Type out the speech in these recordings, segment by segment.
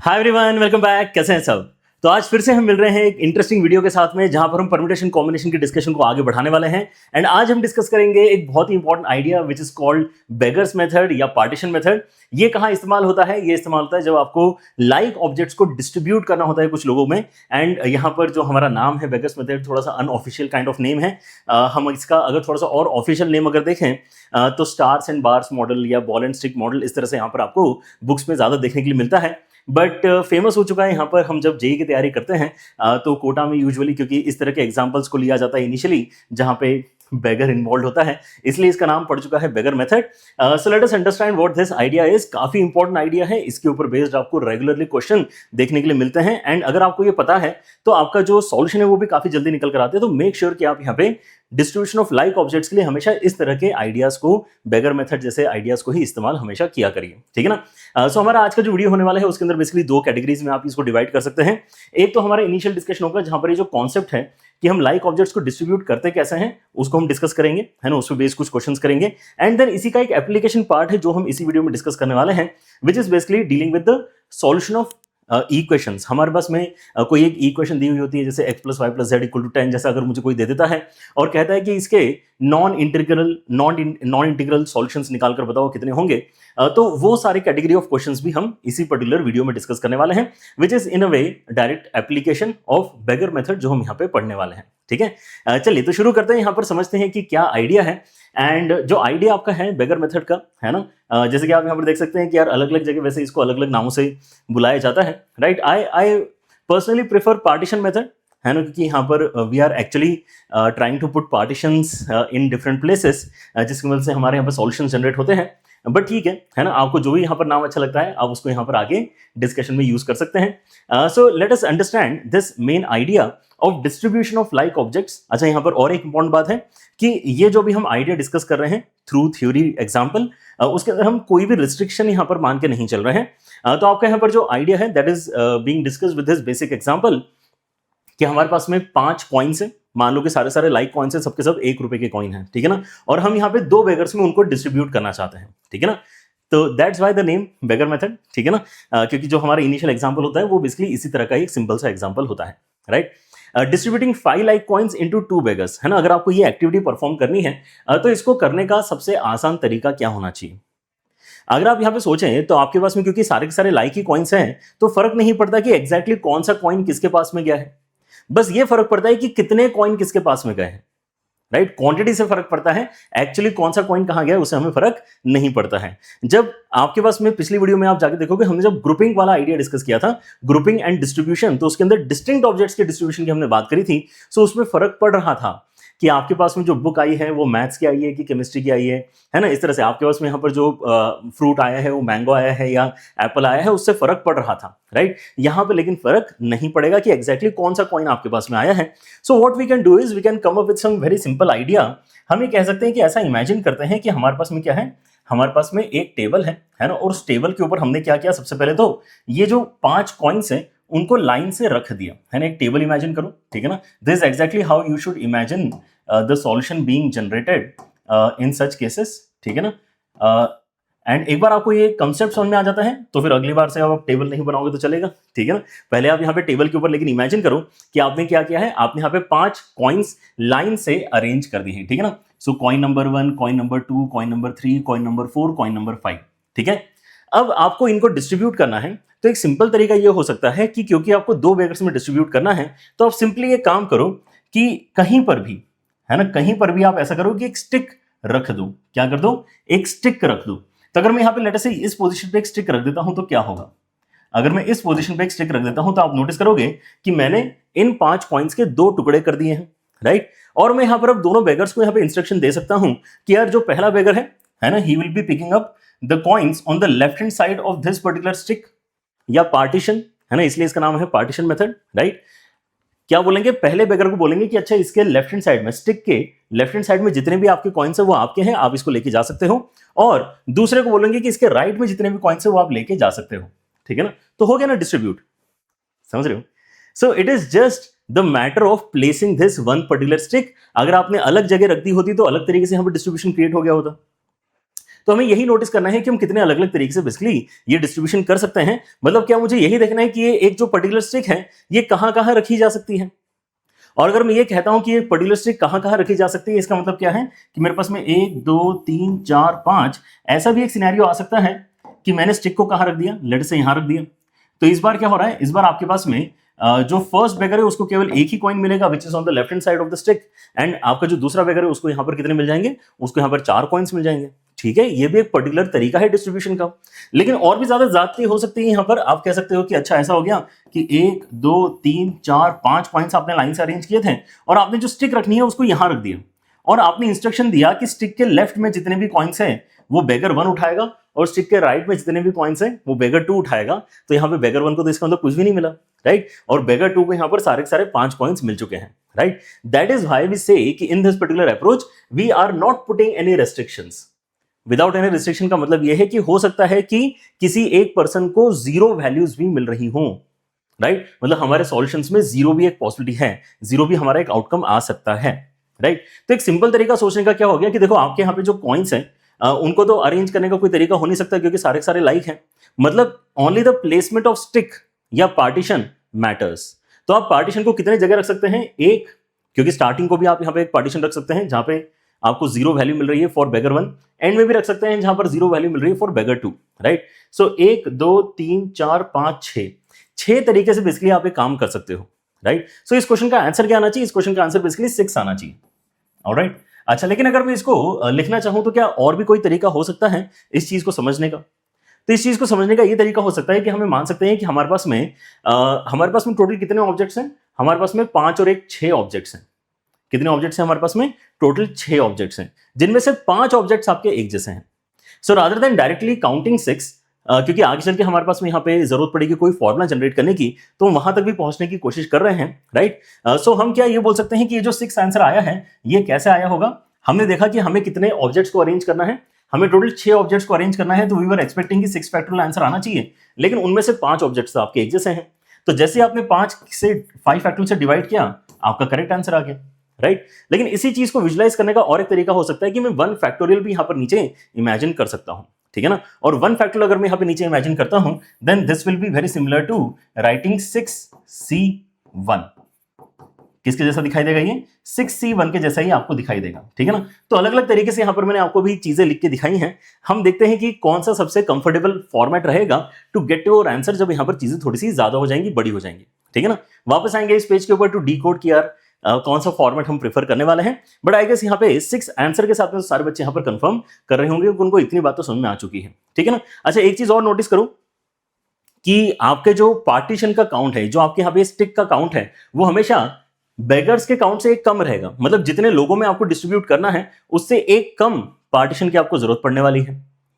Hi everyone, welcome back. कैसे हैं सब? तो आज फिर से हम मिल रहे हैं एक इंटरेस्टिंग वीडियो के साथ में, जहां पर हम परम्यूटेशन कॉम्बिनेशन की डिस्कशन को आगे बढ़ाने वाले हैं। एंड आज हम डिस्कस करेंगे एक बहुत ही important idea which is called beggars method या पार्टीशन मेथड। ये कहाँ इस्तेमाल होता है? ये इस्तेमाल होता है जब आपको लाइक ऑब्जेक्ट्स को डिस्ट्रीब्यूट करना होता है कुछ लोगों में। एंड यहाँ पर जो हमारा नाम है बेगर्स मेथड, थोड़ा सा अनऑफिशियल काइंड ऑफ नेम है। हम इसका अगर थोड़ा सा और ऑफिशियल नेम अगर देखें तो स्टार्स एंड बार्स मॉडल या बॉल एंड स्टिक मॉडल, इस तरह से यहाँ पर आपको बुक्स में ज्यादा देखने के लिए मिलता है। बट फेमस हो चुका है यहाँ पर। हम जब जेई की तैयारी करते हैं तो कोटा में यूजुअली, क्योंकि इस तरह के एग्जांपल्स को लिया जाता है इनिशियली जहाँ पे बेगर इन्वॉल्व होता है, इसलिए इसका नाम पड़ चुका है beggar method. So let us understand what this idea is. काफी इंपॉर्टेंट आइडिया है, इसके ऊपर बेस्ड आपको रेगुलरली क्वेश्चन देखने के लिए मिलते हैं। एंड अगर आपको ये पता है तो आपका जो सॉल्यूशन है वो भी काफी जल्दी निकल कर आते हैं। तो मेक श्योर कि आप यहाँ पे डिस्ट्रीब्यूशन ऑफ लाइक ऑब्जेक्ट्स के लिए हमेशा इस तरह के आइडियाज को, बेगर मेथड जैसे आइडियाज को ही इस्तेमाल हमेशा किया करिए, ठीक है ना। सो हमारा आज का जो वीडियो होने वाला है उसके अंदर बेसिकली दो कैटेगरीज में आप इसको डिवाइड कर सकते हैं। एक तो हमारा इनिशियल डिस्कशन होगा जहां पर ये जो कॉन्सेप्ट है कि हम लाइक ऑब्जेक्ट्स को डिस्ट्रीब्यूट करते कैसे हैं उसको हम डिस्कस करेंगे, है ना। उस पर बेस्ड कुछ क्वेश्चंस करेंगे। एंड देन इसी का एक एप्लीकेशन पार्ट है जो हम इसी वीडियो में डिस्कस करने वाले हैं, विच is basically dealing with the solution of equations. हमारे पास में कोई एक इक्वेशन दी हुई होती है, जैसे x + y + z = 10, जैसा अगर मुझे कोई दे देता है और कहता है कि इसके नॉन इंटीग्रल सॉल्यूशंस निकाल कर बताओ कितने होंगे, तो वो सारे कैटेगरी ऑफ क्वेश्चंस भी हम इसी पर्टिकुलर वीडियो में डिस्कस करने वाले हैं, विच is in a way direct application of beggar method जो हम यहाँ पे पढ़ने वाले हैं, ठीक है। चलिए तो शुरू करते हैं। यहाँ पर समझते हैं कि क्या आइडिया है। एंड जो आइडिया आपका है बेगर मेथड का, है ना, जैसे कि आप यहाँ पर देख सकते हैं कि यार अलग अलग जगह वैसे इसको अलग अलग नामों से बुलाया जाता है, right. I personally prefer partition method, है ना, क्योंकि यहाँ पर we are actually trying to put partitions in different places, जिसकी वजह से हमारे यहाँ पर सॉल्यूशंस जनरेट होते हैं। बट ठीक है ना, आपको जो भी यहाँ पर नाम अच्छा लगता है आप उसको यहाँ पर आगे डिस्कशन में यूज कर सकते हैं। सो let us understand this main idea of distribution of like objects. अच्छा, यहाँ पर और एक इंपॉर्टेंट बात है कि ये जो भी हम आइडिया डिस्कस कर रहे हैं थ्रू थ्योरी एग्जाम्पल, उसके अंदर हम कोई भी रिस्ट्रिक्शन यहाँ पर मान के नहीं चल रहे हैं। तो आपका यहाँ पर जो आइडिया है that is being discussed with this basic example कि हमारे पास में 5 कॉइन्स हैं। मान लो कि सारे सारे लाइक कॉइन्स हैं, सबके सब ₹1 के कॉइन हैं, ठीक है ना। और हम यहाँ पे 2 बेगर्स में उनको डिस्ट्रीब्यूट करना चाहते हैं, ठीक है ना। तो that's why the name beggar method, ठीक है ना। क्योंकि जो हमारा इनिशियल एग्जाम्पल होता है वो बेसिकली इसी तरह का एक सिंपल सा एग्जाम्पल होता है, right. Distributing 5 like coins into 2 beggars, है ना। अगर आपको ये एक्टिविटी परफॉर्म करनी है तो इसको करने का सबसे आसान तरीका क्या होना चाहिए? अगर आप यहाँ पे सोचें तो आपके पास में, क्योंकि सारे के सारे लाइक ही कॉइन्स हैं, तो फर्क नहीं पड़ता कि एग्जैक्टली कौन सा कॉइन किसके पास में गया है। बस ये फर्क पड़ता है कि कितने कॉइन किसके पास में गए हैं, राइट। क्वांटिटी से फर्क पड़ता है, एक्चुअली कौन सा कॉइन कहां गया उससे हमें फर्क नहीं पड़ता है। जब आपके पास में पिछली वीडियो में आप जाके देखोगे, हमने जब ग्रुपिंग वाला आइडिया डिस्कस किया था, ग्रुपिंग एंड डिस्ट्रीब्यूशन, तो उसके अंदर डिस्टिंक्ट ऑब्जेक्ट्स के डिस्ट्रीब्यूशन की हमने बात करी थी। सो उसमें फर्क पड़ रहा था कि आपके पास में जो बुक आई है वो मैथ्स की आई है कि केमिस्ट्री की आई है ना। इस तरह से आपके पास में यहाँ पर जो फ्रूट आया है वो मैंगो आया है या एप्पल आया है, उससे फर्क पड़ रहा था, राइट। यहाँ पे लेकिन फर्क नहीं पड़ेगा कि एग्जैक्टली कौन सा कॉइन आपके पास में आया है। So what we can do is we can come up with some very simple idea. हम ये कह सकते हैं कि ऐसा इमेजिन करते हैं कि हमारे पास में क्या है, हमारे पास में एक टेबल है ना। और उस टेबल के ऊपर हमने क्या किया, सबसे पहले तो ये जो 5 कॉइन्स हैं उनको लाइन से रख दिया, है ना। एक टेबल इमेजिन करो, ठीक है ना। This is exactly how you should imagine the solution being generated in such cases, ठीक है ना। एंड एक बार आपको ये कंसेप्ट समझ में आ जाता है तो फिर अगली बार से आप टेबल नहीं बनाओगे तो चलेगा, ठीक है ना। पहले आप यहाँ पे टेबल के ऊपर लेकिन इमेजिन करो कि आपने क्या किया है, आपने यहाँ पे 5 कॉइन्स लाइन से अरेंज कर दिए हैं, ठीक है ना। So coin number 1, coin number 2, coin number 3, coin number 4, coin number 5, ठीक है। अब आपको इनको डिस्ट्रीब्यूट करना है, तो एक सिंपल तरीका ये हो सकता है कि क्योंकि आपको 2 बेगर्स में डिस्ट्रीब्यूट करना है, तो आप सिंपली ये काम करो कि कहीं पर भी, है ना, कहीं पर भी आप ऐसा करो कि एक स्टिक रख दो। क्या कर दो? एक स्टिक रख दो। तो अगर मैं यहाँ पे लेटर से इस पोजीशन पे एक स्टिक रख देता हूं तो क्या होगा? अगर मैं इस पोजीशन पे एक स्टिक रख देता हूं तो आप नोटिस करोगे कि मैंने इन 5 कॉइन्स के 2 टुकड़े कर दिए हैं, राइट। और मैं यहाँ पर अब दोनों बेगर्स को यहाँ पे इंस्ट्रक्शन दे सकता हूं कि यार जो पहला बेगर है ना, he will be picking up the coins on the left hand side of this particular stick या पार्टीशन, है ना, इसलिए इसका नाम है पार्टीशन मेथड, राइट। क्या बोलेंगे? पहले बेगर को बोलेंगे कि अच्छा इसके लेफ्ट हैंड साइड में, स्टिक के लेफ्ट हैंड साइड में जितने भी आपके कॉइन्स है वो आपके हैं, आप इसको लेके जा सकते हो। और दूसरे को बोलेंगे कि इसके राइट में जितने भी कॉइन्स है वो आप लेके जा सकते हो, ठीक है ना। तो हो गया ना डिस्ट्रीब्यूट, समझ रहे हो। So it is just the matter of placing this one particular stick. अगर आपने अलग जगह रख दी होती तो अलग तरीके से यहाँ पर डिस्ट्रीब्यूशन क्रिएट हो गया होता। तो हमें यही नोटिस करना है कि हम कितने अलग अलग तरीके से बेसिकली ये डिस्ट्रीब्यूशन कर सकते हैं। मतलब क्या मुझे यही देखना है कि ये एक जो पर्टिकुलर स्टिक है ये कहां कहां रखी जा सकती है। और अगर मैं ये कहता हूं कि ये पर्टिकुलर स्टिक कहां कहां रखी जा सकती है, इसका मतलब क्या है कि मेरे पास में 1 2 3 4 5 ऐसा भी एक सिनेरियो आ सकता है कि मैंने स्टिक को कहां रख दिया, लेट से यहां रख दिया। तो इस बार क्या हो रहा है, इस बार आपके पास में जो फर्स्ट बेगर है उसको केवल एक ही कॉइन मिलेगा which is on the left hand side of the stick, and आपका जो दूसरा बेगर है उसको यहां पर कितने मिल जाएंगे, उसको यहां पर 4 कॉइन्स मिल जाएंगे। ठीक है, ये भी एक पर्टिकुलर तरीका है डिस्ट्रीब्यूशन का। लेकिन और भी ज्यादा ज्यादती हो सकती है। यहां पर आप कह सकते हो कि अच्छा ऐसा हो गया कि 1 2 3 4 5 पॉइंट्स आपने लाइन से अरेंज किए थे और आपने जो स्टिक रखनी है उसको यहां रख दिया और आपने इंस्ट्रक्शन दिया कि स्टिक के लेफ्ट में जितने भी कॉइन्स हैं वो बेगर 1 उठाएगा और स्टिक के राइट में जितने भी कॉइन्स हैं वो बेगर 2 उठाएगा। तो यहाँ पे बेगर 1 को तो इसका मतलब कुछ भी नहीं मिला, राइट, और बेगर 2 को यहाँ पर सारे के सारे 5 कॉइन्स मिल चुके हैं, right. That is why we say कि in this particular approach we are not putting any restrictions. Without any restriction का मतलब यह है कि हो सकता है कि किसी एक पर्सन को 0 वैल्यूज भी मिल रही हों, राइट, मतलब हमारे सॉल्यूशंस में 0 भी एक पॉसिबिलिटी है, 0 भी हमारा एक आउटकम आ सकता है, राइट। तो एक सिंपल तरीका सोचने का क्या हो गया कि देखो आपके यहाँ पे जो कॉइन्स हैं उनको तो अरेंज करने का कोई तरीका हो नहीं सकता क्योंकि सारे सारे लाइक हैं। मतलब only the placement of stick या पार्टीशन मैटर्स। तो आप पार्टीशन को कितने जगह रख सकते हैं, एक, क्योंकि स्टार्टिंग को भी आप यहाँ पे एक पार्टीशन रख सकते हैं जहां पे आपको 0 वैल्यू मिल रही है फॉर बेगर 1, एंड में भी रख सकते हैं जहां पर 0 वैल्यू मिल रही है फॉर बेगर 2, राइट। सो 1 2 3 4 5 6 तरीके से बेसिकली आप एक काम कर सकते हो, राइट। सो इस क्वेश्चन का आंसर क्या आना चाहिए, इस क्वेश्चन का आंसर बेसिकली 6 आना चाहिए, ऑलराइट। अच्छा, लेकिन अगर मैं इसको लिखना चाहूं तो क्या और भी कोई तरीका हो सकता है इस चीज को समझने का। तो इस चीज को समझने का ये तरीका हो सकता है कि हमें मान सकते हैं कि हमारे पास में टोटल कितने ऑब्जेक्ट्स हैं, हमारे पास में 5 और 1 6 ऑब्जेक्ट्स हैं। कितने ऑब्जेक्ट्स हैं हमारे पास में, टोटल 6 ऑब्जेक्ट्स हैं जिनमें से 5 ऑब्जेक्ट्स आपके एक जैसे हैं। So rather than directly counting 6, क्योंकि आगे चल के हमारे पास में यहाँ पे जरूरत पड़ेगी कोई फॉर्मूला जनरेट करने की, तो हम वहां तक भी पहुंचने की कोशिश कर रहे हैं, राइट। सो हम क्या ये बोल सकते हैं कि ये जो 6 आंसर आया है ये कैसे आया होगा। हमने देखा कि हमें कितने ऑब्जेक्ट्स को अरेंज करना है, हमें टोटल 6 ऑब्जेक्ट्स को अरेंज करना है, तो वी वर एक्सपेक्टिंग कि 6 फैक्टोरियल आंसर आना चाहिए, लेकिन उनमें से 5 ऑब्जेक्ट्स आपके एक जैसे हैं। तो जैसे आपने 5 से 5 फैक्टोरियल से डिवाइड किया, आपका करेक्ट आंसर आ गया, राइट। लेकिन इसी चीज को विजुलाइज करने का और एक तरीका हो सकता है कि मैं 1 फैक्टोरियल भी यहां पर नीचे इमेजिन कर सकता हूं, ठीक है ना। और 1 फैक्टोरियल अगर मैं यहां पे नीचे इमेजिन करता हूं, then this will be very similar to writing 6C1। किसके जैसा दिखाई देगा ये, 6C1 के जैसा ही आपको दिखाई देगा, ठीक है ना। तो अलग अलग तरीके से यहां पर मैंने आपको भी चीजें लिख के दिखाई हैं। हम देखते हैं कि कौन सा सबसे कंफर्टेबल फॉर्मेट रहेगा टू गेट योर आंसर जब यहां पर चीजें थोड़ी सी ज्यादा हो जाएंगी, बड़ी हो जाएंगी, ठीक है ना। वापस आएंगे इस पेज के ऊपर टू डीकोड कि यार कौन सा फॉर्मेट हम प्रेफर करने वाले हैं। बट आई गेस यहाँ पे 6 आंसर के साथ में तो सारे बच्चे यहाँ पर कंफर्म कर रहे होंगे, उनको इतनी बात तो समझ में आ चुकी है, ठीक है ना। अच्छा, एक चीज और नोटिस करो कि आपके जो पार्टीशन का काउंट है, जो आपके यहाँ पे स्टिक का काउंट है, वो हमेशा बेगर्स के काउंट से एक कम रहेगा। मतलब जितने लोगों में आपको डिस्ट्रीब्यूट करना है उससे एक कम पार्टीशन की आपको जरूरत पड़ने वाली है,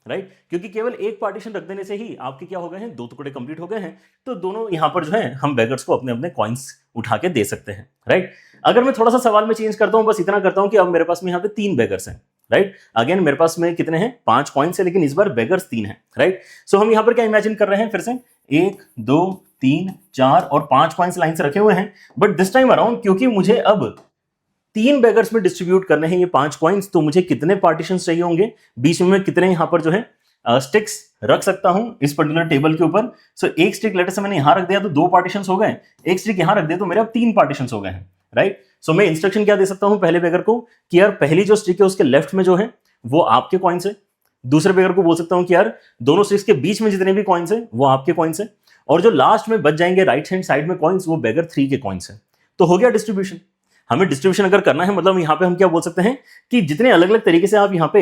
राइट। क्योंकि केवल एक पार्टीशन रख देने से ही आपके क्या हो गए हैं, 2 टुकड़े कंप्लीट हो गए हैं। तो दोनों यहां पर जो है हम बेगर्स को अपने अपने कॉइन्स उठा के दे सकते हैं, राइट। अगर मैं थोड़ा सा सवाल में चेंज करता हूं, बस इतना करता हूं कि अब मेरे पास में यहाँ पे 3 बेगर्स हैं, राइट। अगेन मेरे पास में कितने हैं, 5 कॉइन्स है, लेकिन इस बार बेगर्स 3 हैं, राइट। सो हम यहाँ पर क्या इमेजिन कर रहे हैं, फिर से 1 2 3 4 और 5 कॉइन्स लाइन से रखे हुए हैं। बट दिस टाइम अराउंड क्योंकि मुझे अब 3 बेगर्स में डिस्ट्रीब्यूट करने हैं ये 5 कॉइन्स, तो मुझे कितने पार्टीशन चाहिए होंगे, बीच में कितने यहाँ पर जो है स्टिक्स रख सकता हूं इस पर्टिकुलर टेबल के ऊपर। सो एक स्टिक लेटर से मैंने यहां रख दिया तो 2 पार्टीशंस हो गए, एक स्टिक यहां रख दिया तो मेरे अब 3 पार्टीशंस हो गए हैं, राइट। सो मैं इंस्ट्रक्शन क्या दे सकता हूं पहले बेगर को कि यार पहली जो स्टिक है उसके लेफ्ट में जो है वो आपके कॉइन्स है। दूसरे बेगर को बोल सकता हूं कि यार दोनों स्टिक्स के बीच में जितने भी कॉइन्स है वो आपके कॉइन्स है, और जो लास्ट में बच जाएंगे राइट हैंड साइड में कॉइन्स वो बेगर 3 के कॉइन्स है। तो हो गया डिस्ट्रीब्यूशन। हमें डिस्ट्रीब्यूशन अगर करना है, मतलब यहाँ पे हम क्या बोल सकते हैं कि जितने अलग अलग तरीके से आप यहाँ पे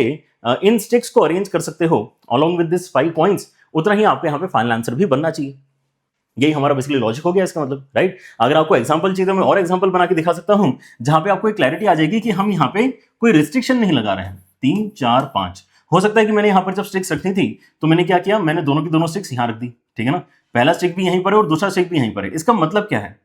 इन स्टिक्स को अरेंज कर सकते हो अलॉन्ग विद दिस 5 कॉइन्स, उतना ही आपके यहाँ पे फाइनल आंसर भी बनना चाहिए। यही हमारा बेसिकली लॉजिक हो गया इसका मतलब, राइट। अगर आपको एग्जांपल चाहिए तो मैं और एग्जांपल बना के दिखा सकता हूं जहां पे आपको एक क्लैरिटी आ जाएगी कि हम यहाँ पे कोई रिस्ट्रिक्शन नहीं लगा रहे हैं। 3 4 5 हो सकता है कि मैंने यहाँ पर जब स्टिक्स रखनी थी तो मैंने क्या किया, मैंने दोनों की दोनों स्टिक्स यहाँ रख दी, ठीक है ना। पहला स्टिक भी यहीं पर है और दूसरा स्टिक भी यहीं पर है। इसका मतलब क्या है,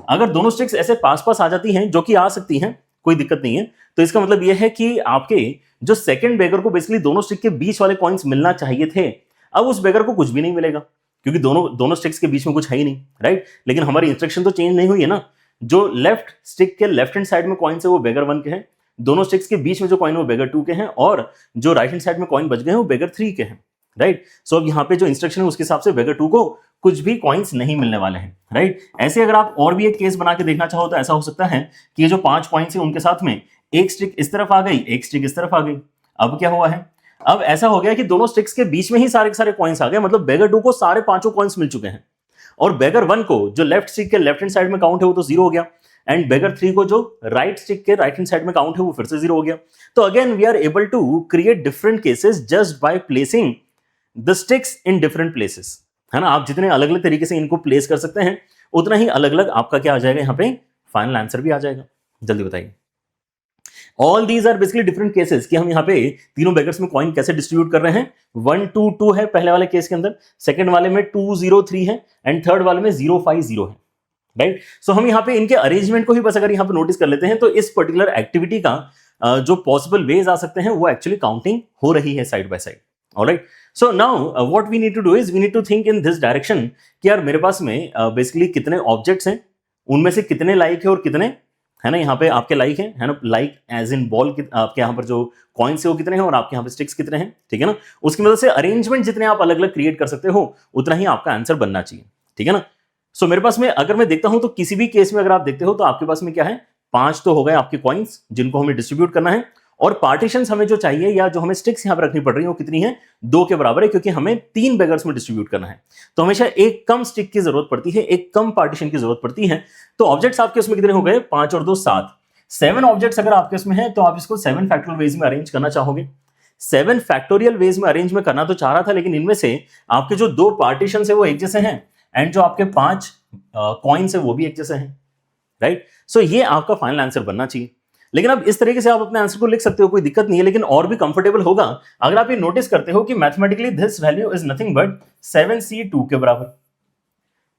अगर दोनों स्टिक्स ऐसे पास पास आ जाती हैं, जो कि आ सकती हैं, कोई दिक्कत नहीं है, तो इसका मतलब यह है कि आपके जो सेकंड बेगर को बेसिकली दोनों स्टिक के बीच वाले कॉइन्स मिलना चाहिए थे। अब उस बेगर को कुछ भी नहीं मिलेगा क्योंकि दोनों स्टिक्स के बीच में कुछ है ही नहीं, राइट। लेकिन हमारी इंस्ट्रक्शन तो चेंज नहीं हुई है ना। जो लेफ्ट स्टिक के लेफ्ट हैंड साइड में कॉइन्स है वो बेगर 1 के हैं, दोनों स्टिक्स के बीच में जो कॉइन वो बेगर 2 के हैं और जो राइट हैंड साइड में कॉइन बच गए हैं वो बेगर 3 के हैं, राइट। सो अब यहाँ पे जो इंस्ट्रक्शन है उसके हिसाब से बेगर 2 को कुछ भी कॉइन्स नहीं मिलने वाले हैं, राइट। ऐसे अगर आप और भी एक केस बना के देखना चाहो तो ऐसा हो सकता है कि ये जो 5 कॉइन्स है उनके साथ में एक स्टिक इस तरफ आ गई, एक स्टिक इस तरफ आ गई। अब क्या हुआ है, अब ऐसा हो गया कि दोनों स्टिक्स के बीच में ही सारे के सारे कॉइन्स आ गए, मतलब बेगर 2 को सारे पांचों कॉइन्स मिल चुके हैं और बेगर 1 को जो लेफ्ट स्टिक के लेफ्ट हैंड साइड में काउंट है वो तो 0 हो गया एंड बेगर 3 को जो राइट स्टिक के राइट हैंड साइड में काउंट है वो फिर से 0 हो गया। तो again we are able to create different cases just by placing the sticks in different places, है ना। आप जितने अलग अलग तरीके से इनको प्लेस कर सकते हैं उतना ही अलग अलग आपका क्या आ जाएगा, यहाँ पे फाइनल आंसर भी आ जाएगा। जल्दी बताइए। All these are basically different cases कि हम यहाँ पे तीनों बेगर्स में कॉइन कैसे डिस्ट्रीब्यूट कर रहे हैं। 1 2 2 है पहले वाले केस के अंदर, सेकंड वाले में 2 0 3 है एंड थर्ड वाले में 0 5 0 है, राइट। सो हम यहाँ पे इनके अरेंजमेंट को ही बस अगर यहाँ पे नोटिस कर लेते हैं तो इस पर्टिकुलर एक्टिविटी का जो पॉसिबल वेज आ सकते हैं वो एक्चुअली काउंटिंग हो रही है side by side. Alright, so now what we need to do is we need to think in this direction कि यार मेरे पास में बेसिकली कितने ऑब्जेक्ट्स हैं, उनमें से कितने लाइक है और कितने, है ना, यहाँ पे आपके लाइक है ना, लाइक एज इन बॉल आपके यहाँ पर जो कॉइन्स है वो कितने हैं और आपके यहाँ पे स्टिक्स कितने हैं, ठीक है ना। उसकी मदद से अरेंजमेंट जितने आप अलग अलग क्रिएट कर सकते हो उतना ही आपका आंसर बनना चाहिए, ठीक है ना। सो मेरे पास में अगर मैं देखता हूं तो किसी भी केस में अगर आप देखते हो तो आपके पास में क्या है, 5 तो हो गए आपके कॉइन्स जिनको हमें डिस्ट्रीब्यूट करना है और पार्टीशंस हमें जो चाहिए या जो हमें स्टिक्स यहाँ पर रखनी पड़ रही है वो कितनी है, 2 के बराबर है, क्योंकि हमें 3 बेगर्स में डिस्ट्रीब्यूट करना है। तो हमेशा एक कम स्टिक की जरूरत पड़ती है, एक कम पार्टीशन की जरूरत पड़ती है। तो ऑब्जेक्ट्स आपके उसमें कितने हो गए, 5 और 2 7, 7 ऑब्जेक्ट्स अगर आपके उसमें है तो आप इसको 7 फैक्टोरियल वेज में अरेंज करना चाहोगे। 7 फैक्टोरियल वेज में अरेंज में करना तो चाह रहा था, लेकिन इनमें से आपके जो 2 पार्टीशन है वो एक जैसे हैं एंड जो आपके 5 कॉइन्स है वो भी एक जैसे हैं, राइट। सो ये आपका फाइनल आंसर बनना चाहिए। लेकिन अब इस तरीके से आप अपने आंसर को लिख सकते हो, कोई दिक्कत नहीं है, लेकिन और भी कंफर्टेबल होगा अगर आप ये नोटिस करते हो कि mathematically this value is nothing but 7c2 के बराबर।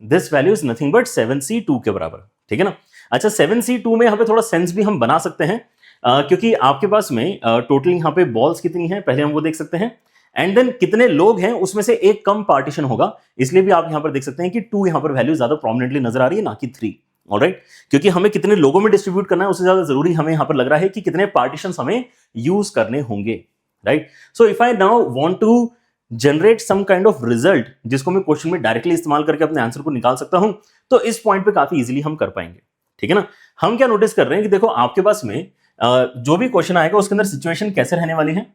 This value is nothing but 7c2 के बराबर, ठीक है ना। अच्छा, 7c2 में यहाँ पे थोड़ा सेंस भी हम बना सकते हैं क्योंकि आपके पास में टोटल यहाँ पे बॉल्स कितनी है पहले हम वो देख सकते हैं एंड देन कितने लोग हैं उसमें से एक कम पार्टीशन होगा, इसलिए भी आप यहां पर देख सकते हैं कि 2 यहां पर वैल्यू ज्यादा प्रोमिनेंटली नजर आ रही है ना कि 3, ऑलराइट। क्योंकि हमें कितने लोगों में डिस्ट्रीब्यूट करना है उससे ज्यादा जरूरी हमें यहां पर लग रहा है कि कितने पार्टीशंस हमें यूज करने होंगे, right. So if I now want to generate some kind of result जिसको मैं क्वेश्चन में डायरेक्टली इस्तेमाल करके अपने आंसर को निकाल सकता हूं, तो इस पॉइंट पे काफी इजीली हम कर पाएंगे, ठीक है ना। हम क्या नोटिस कर रहे हैं कि देखो आपके पास में जो भी क्वेश्चन आएगा उसके अंदर सिचुएशन कैसे रहने वाली है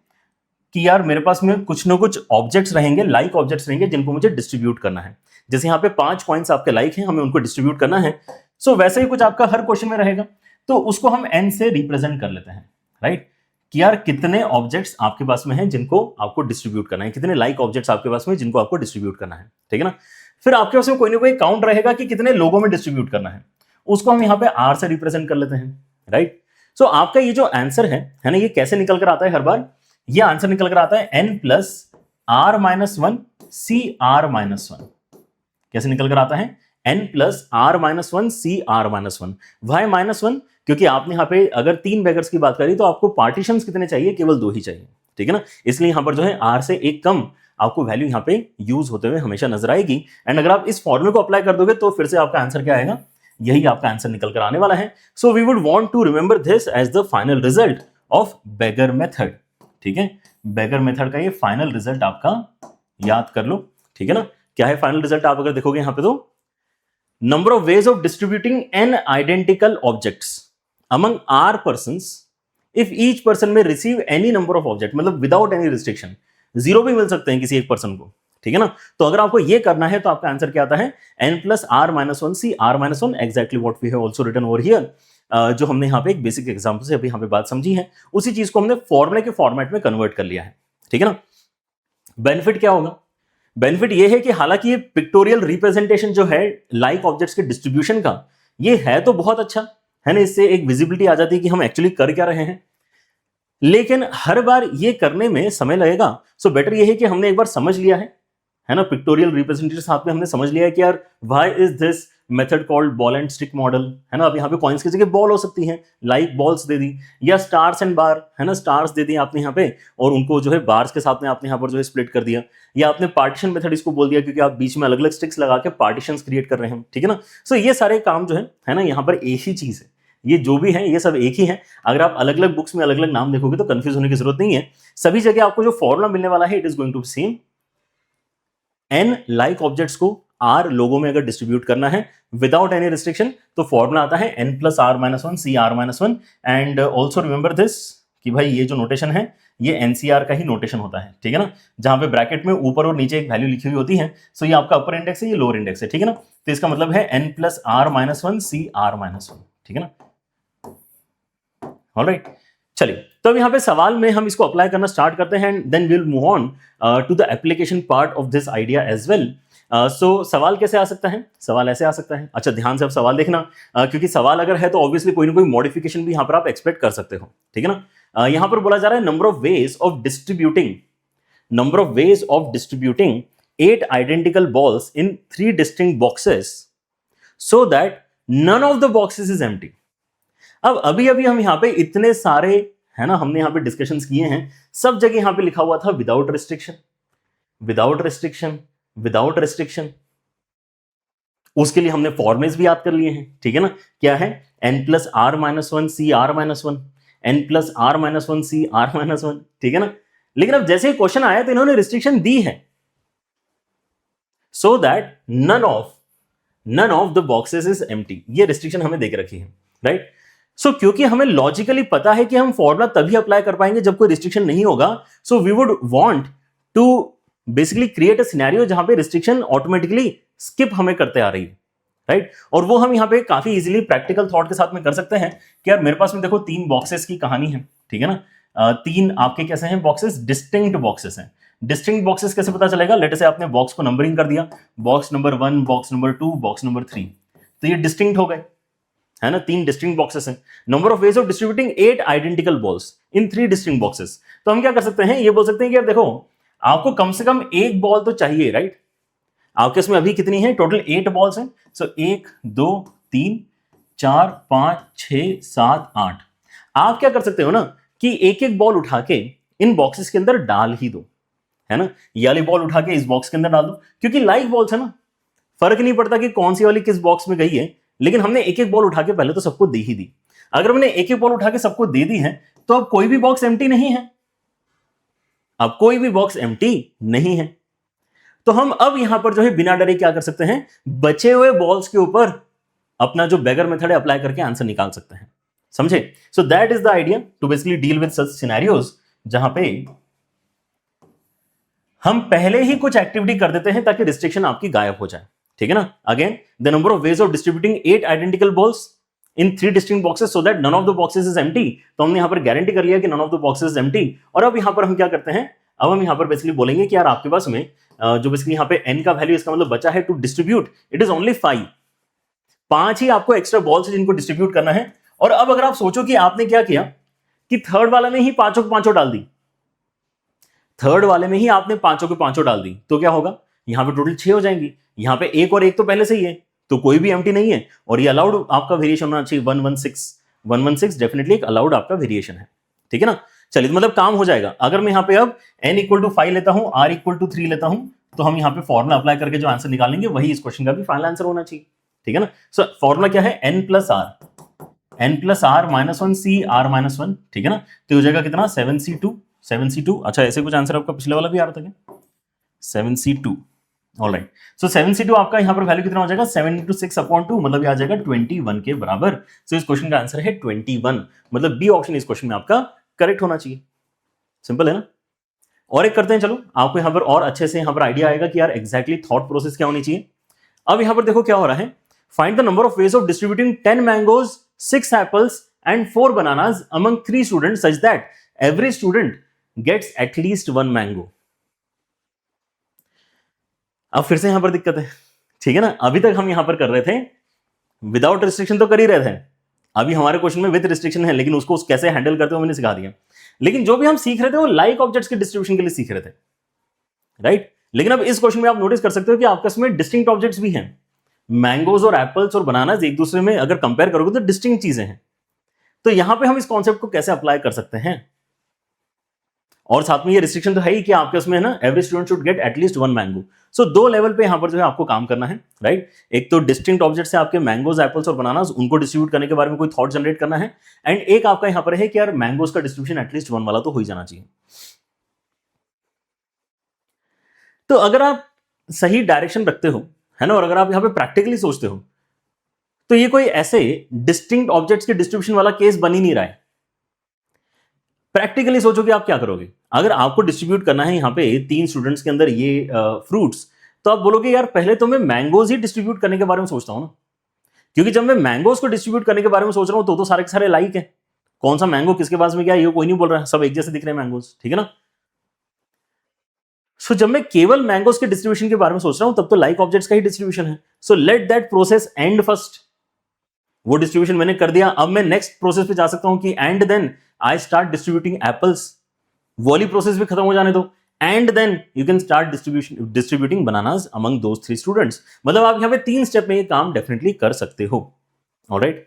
कि यार मेरे पास में कुछ ना कुछ ऑब्जेक्ट्स रहेंगे, लाइक ऑब्जेक्ट्स रहेंगे जिनको मुझे डिस्ट्रीब्यूट करना है। जैसे यहाँ पे 5 कॉइन्स आपके लाइक हैं, हमें उनको डिस्ट्रीब्यूट करना है। सो वैसे ही कुछ आपका हर क्वेश्चन में रहेगा, तो उसको हम n से रिप्रेजेंट कर लेते हैं, राइट। कि यार कितने ऑब्जेक्ट्स आपके पास में हैं जिनको आपको डिस्ट्रीब्यूट करना है, कितने लाइक ऑब्जेक्ट्स आपके पास में जिनको आपको डिस्ट्रीब्यूट करना है, ठीक है ना। फिर आपके पास में कोई ना कोई काउंट रहेगा कि कितने लोगों में डिस्ट्रीब्यूट करना है, उसको हम यहाँ पे r से रिप्रेजेंट कर लेते हैं, राइट। सो आपका ये जो आंसर है ना, ये कैसे निकल कर आता है हर बार, ये आंसर निकल कर आता है n plus r minus 1 C are minus 1। कैसे निकल कर आता है, n plus r minus 1 C are minus 1। Why minus 1, क्योंकि आपने यहाँ पे अगर 3 बेगर्स की बात करी तो आपको पार्टीशंस कितने चाहिए, केवल 2 ही चाहिए, ठीक है ना। इसलिए यहाँ पर जो है r से एक कम आपको वैल्यू यहाँ पे यूज होते हुए हमेशा नजर आएगी एंड अगर आप इस फॉर्मूले को अप्लाई कर दोगे तो फिर से आपका आंसर क्या आएगा, यही आपका आंसर निकल कर आने वाला है। So we would want to remember this as the final result of beggar method, ठीक है। बेगर मेथड का ये फाइनल रिजल्ट आपका याद कर लो, ठीक है ना। क्या है फाइनल रिजल्ट, आप अगर देखोगे यहां पे तो number of ways of distributing n identical objects among r persons if each person may receive any number of object, मतलब विदाउट एनी रिस्ट्रिक्शन, 0 भी मिल सकते हैं किसी एक पर्सन को, ठीक है ना। तो अगर आपको ये करना है तो आपका आंसर क्या आता है, n plus r minus 1 C are minus 1, exactly what we have also written over here. जो हमने यहाँ पे एक बेसिक एग्जांपल से अभी यहाँ पे बात समझी है, उसी चीज को हमने फॉर्मूले के फॉर्मेट में कन्वर्ट कर लिया है, ठीक है ना। बेनिफिट क्या होगा, बेनिफिट ये है कि हालांकि ये पिक्टोरियल रिप्रेजेंटेशन जो है लाइक ऑब्जेक्ट्स के डिस्ट्रीब्यूशन का, ये है तो बहुत अच्छा है ना, इससे एक विजिबिलिटी आ जाती है कि हम एक्चुअली कर क्या रहे हैं, लेकिन हर बार ये करने में समय लगेगा। सो बेटर ये है कि हमने एक बार समझ लिया है ना, पिक्टोरियल रिप्रेजेंटेशन साथ में हमने समझ लिया है कि यार why is this method called ball and stick model, है ना। अब यहाँ पे कॉइन्स की जगह बॉल हो सकती है, लाइक बॉल्स दे दी, या स्टार्स एंड बार, है ना, स्टार्स दे दी आपने यहाँ पे और उनको जो है बार्स के साथ में आपने यहाँ पर जो है स्प्लिट कर दिया, या आपने पार्टीशन मेथड इसको बोल दिया क्योंकि आप बीच में अलग अलग स्टिक्स लगा के पार्टीशंस क्रिएट कर रहे हैं, ठीक है ना। सो ये सारे काम जो है ना, यहाँ पर एक ही चीज है, ये जो भी है ये सब एक ही है। अगर आप अलग अलग बुक्स में अलग अलग नाम देखोगे तो कंफ्यूज होने की जरूरत नहीं है। सभी जगह आपको जो फॉर्मूला मिलने वाला है it is going to be same. n like objects को r लोगों में अगर डिस्ट्रीब्यूट करना है विदाउट एनी रिस्ट्रिक्शन तो फॉर्मूला आता है n plus are minus one C are minus one. And also remember this कि भाई ये जो नोटेशन है ये एनसीआर का ही नोटेशन होता है, ठीक है ना, जहां पे ब्रैकेट में ऊपर और नीचे एक वैल्यू लिखी हुई होती है। सो ये आपका अपर इंडेक्स है, ये लोअर इंडेक्स है, ठीक है ना। तो इसका मतलब है n plus are minus one C are minus one, ठीक है ना। ऑलराइट, चलिए तो अब यहाँ पे सवाल में हम इसको अप्लाई करना स्टार्ट करते हैं and then will move on to the application part of this idea as well. So सवाल कैसे आ सकता है? सवाल ऐसे आ सकता है। अच्छा ध्यान से अब सवाल देखना, क्योंकि सवाल अगर है तो ऑब्वियसली कोई ना कोई मॉडिफिकेशन भी यहाँ पर आप एक्सपेक्ट कर सकते हो, ठीक है ना। यहाँ पर बोला जा रहा है number of ways of distributing 8 identical balls in 3 distinct boxes so that none of the boxes is empty। अब अभी अभी हम यहाँ पे इतने सारे है ना, हमने यहाँ पे डिस्कशंस किए हैं, सब जगह यहाँ पे लिखा हुआ था without restriction, without restriction, without restriction. उसके लिए हमने फॉर्मुलेस भी याद कर लिए हैं, ठीक है ना। क्या है? n plus are minus one C are minus one, n plus are minus one C are minus one, ठीक है ना। लेकिन अब जैसे क्वेश्चन आया तो इन्होंने रिस्ट्रिक्शन दी है, so that none of the boxes is empty. ये रिस्ट्रिक्शन हमें देके रखी है, राइट। सो क्योंकि हमें लॉजिकली पता है कि हम फॉर्मूला तभी अप्लाई कर पाएंगे जब कोई रिस्ट्रिक्शन नहीं होगा, so we would want to basically create a scenario जहां पे रिस्ट्रिक्शन ऑटोमेटिकली स्किप हमें करते आ रही है, राइट। और वो हम यहाँ पे काफी इजीली प्रैक्टिकल थॉट के साथ में कर सकते हैं कि यार मेरे पास में देखो 3 बॉक्सेस की कहानी है, ठीक है ना। 3 आपके कैसे हैं बॉक्सेस? डिस्टिंक्ट बॉक्सेस हैं। डिस्टिंक्ट बॉक्सेस कैसे पता चलेगा? लेट से आपने बॉक्स को नंबरिंग कर दिया, box number 1, box number 2, box number 3, तो ये डिस्टिंक्ट हो गए, है ना। 3 डिस्टिंक्ट बॉक्सेस हैं। Number of ways of distributing 8 identical balls in 3 distinct boxes. तो हम क्या कर सकते हैं, ये बोल सकते हैं कि यार देखो आपको कम से कम एक बॉल तो चाहिए, राइट। आपके इसमें अभी कितनी है? टोटल 8 बॉल्स हैं। सो 1 2 3 4 5 6 7 8। आप क्या कर सकते हो ना कि एक एक बॉल उठा के इन बॉक्सेस के अंदर डाल ही दो, है ना। ये वाली बॉल उठा के इस बॉक्स के अंदर डाल दो, क्योंकि लाइक बॉल्स है ना, फर्क नहीं पड़ता कि कौन सी वाली किस बॉक्स में गई है, लेकिन हमने एक एक बॉल उठा के पहले तो सबको दे ही दी। अगर हमने एक एक बॉल उठा के सबको दे दी है तो अब कोई भी बॉक्स एम्प्टी नहीं है, अब कोई भी बॉक्स एम्प्टी नहीं है। तो हम अब यहां पर जो है बिना डरे क्या कर सकते हैं, बचे हुए बॉल्स के ऊपर अपना जो बेगर मेथड है अप्लाई करके आंसर निकाल सकते हैं, समझे। So that is the idea to basically deal with such scenarios जहां पे हम पहले ही कुछ एक्टिविटी कर देते हैं ताकि रिस्ट्रिक्शन आपकी गायब हो जाए, ठीक है ना। Again the number of ways of distributing 8 identical balls in 3 distinct boxes so that none of the boxes is empty. तो हमने यहां पर गारंटी कर लिया कि none of the boxes is empty. और अब यहां पर हम क्या करते हैं, अब हम यहां पर बेसिकली बोलेंगे कि यार आपके पास में जो बेसिकली यहां पे n का वैल्यू इसका मतलब बचा है to distribute, it is only 5 ही आपको एक्स्ट्रा बॉल्स जिनको डिस्ट्रीब्यूट करना है। और अब अगर आप सोचो कि आपने क्या किया कि थर्ड वाले में ही पांचों के पांचों डाल दी, थर्ड वाले में ही आपने पांचों के पांचों डाल दी, तो क्या होगा, यहां पे टोटल 6 हो जाएंगी। यहां पे एक और एक तो पहले से ही है, तो कोई भी एम्प्टी नहीं है, और ये अलाउड आपका वेरिएशन होना चाहिए 116 डेफिनेटली एक अलाउड आपका वेरिएशन है, ठीक है ना। चलिए तो मतलब काम हो जाएगा। अगर मैं यहां पे अब n इक्वल टू 5 लेता हूं, r इक्वल टू 3 लेता हूं, तो हम यहां पे फॉर्मुला अप्लाई करके जो आंसर निकालेंगे वही इस क्वेश्चन का भी फाइनल आंसर होना चाहिए, ठीक है ना। सो फॉर्मुला क्या है, n plus are minus one C are minus one, ठीक है ना। तो हो जाएगा कितना, 7c2। अच्छा ऐसे कुछ आंसर आपका पिछले वाला भी आ रहा था क्या, 7c2। ऑलराइट, सो 7c2 आपका यहां पर वैल्यू कितना हो जाएगा, 7 × 6/2, मतलब ये आ जाएगा 21 के बराबर। सो इस क्वेश्चन का आंसर है 21, मतलब बी ऑप्शन इस क्वेश्चन में आपका करेक्ट होना चाहिए। सिंपल है ना। और एक करते हैं, चलो आपको यहां पर और अच्छे से यहां पर आइडिया आएगा कि यार एग्जैक्टली थॉट प्रोसेस क्या होनी चाहिए। अब यहां पर देखो क्या हो रहा है, find the number of ways of distributing 10 mangoes, 6 apples and 4 bananas among 3 students such that every student gets at least 1 mango. अब फिर से यहां पर दिक्कत है, ठीक है ना। अभी तक हम यहां पर कर रहे थे विदाउट रिस्ट्रिक्शन, तो कर ही रहे थे। अभी हमारे क्वेश्चन में विद रिस्ट्रिक्शन है, लेकिन उसको कैसे हैंडल करते हो मैंने सिखा दिया। लेकिन जो भी हम सीख रहे थे वो लाइक ऑब्जेक्ट्स के डिस्ट्रीब्यूशन के लिए सीख रहे थे, राइट। लेकिन अब इस क्वेश्चन में आप नोटिस कर सकते हो कि आपके इसमें डिस्टिंक्ट ऑब्जेक्ट्स भी हैं। मैंगोज और एप्पल्स और बनानास एक दूसरे में अगर कंपेयर करोगे तो डिस्टिंक्ट चीजें हैं। तो यहां पे हम इस कॉन्सेप्ट को कैसे अप्लाई कर सकते हैं, और साथ में ये रिस्ट्रिक्शन तो है ही कि आपके उसमें है ना every student should get at least 1 mango. So 2 level पे यहां पर जो है आपको काम करना है, राइट। एक तो डिस्टिंक्ट ऑब्जेक्ट से आपके मैंगोज, एप्पल्स और बनानास उनको डिस्ट्रीब्यूट करने के बारे में कोई थॉट जनरेट करना है, एंड एक आपका यहां पर है कि यार मैंगोज का डिस्ट्रीब्यूशन एटलीस्ट 1 वाला तो हो ही जाना चाहिए। तो अगर आप सही डायरेक्शन रखते हो, है ना, और अगर आप यहां पे प्रैक्टिकली सोचते हो, तो ये कोई ऐसे डिस्टिंक्ट ऑब्जेक्ट्स के डिस्ट्रीब्यूशन वाला केस बन ही नहीं रहा है। प्रैक्टिकली सोचो कि आप क्या करोगे। अगर आपको डिस्ट्रीब्यूट करना है यहां पे 3 स्टूडेंट्स के अंदर ये फ्रूट्स, तो आप बोलोगे यार पहले तो मैं मैंगोज ही डिस्ट्रीब्यूट करने के बारे में सोचता हूं ना, क्योंकि जब मैं मैंगोज को डिस्ट्रीब्यूट करने के बारे में सोच रहा हूं तो सारे के सारे लाइक है। कौन सा मैंगो किसके पास में क्या है ये कोई नहीं बोल रहा है, सब एक जैसे दिख रहे हैं मैंगोज, ठीक है ना। सो जब मैं केवल मैंगोज के डिस्ट्रीब्यूशन के बारे में सोच रहा हूं तब तो लाइक ऑब्जेक्ट्स का ही डिस्ट्रीब्यूशन है। So let that process and first. वो डिस्ट्रीब्यूशन मैंने कर दिया, अब मैं नेक्स्ट प्रोसेस पे जा सकता हूं कि and then I start distributing apples. वो वाली प्रोसेस भी खत्म हो जाने दो, and then you can start distributing bananas among those 3 students. मतलब आप यहां पे 3 स्टेप में ये काम डेफिनेटली कर सकते हो। ऑलराइट,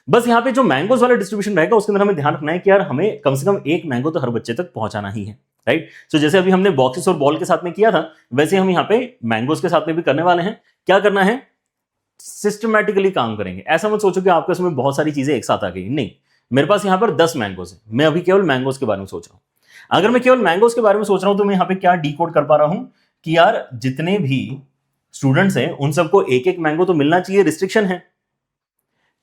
बस यहां पे जो मैंगोज वाला डिस्ट्रीब्यूशन रहेगा उसके अंदर हमें ध्यान रखना है कि यार हमें कम से कम 1 मैंगो तो हर बच्चे तक पहुंचाना ही है, राइट। सो जैसे अभी हमने बॉक्सेस और बॉल के साथ में किया था, वैसे हम यहां पे मैंगोज के साथ में भी करने वाले हैं। क्या करना है, सिस्टमैटिकली काम करेंगे। ऐसा मत सोचो कि आपके उसमें बहुत सारी चीजें एक साथ आ गई, नहीं। मेरे पास यहां पर 10 मैंगोज है, मैं अभी केवल मैंगोज के बारे में सोच रहा हूं। अगर मैं केवल मैंगोज के बारे में सोच रहा हूं तो मैं यहां पे क्या डिकोड कर पा रहा हूं कि यार जितने भी स्टूडेंट्स हैं उन सबको एक एक मैंगो तो मिलना चाहिए, रिस्ट्रिक्शन है।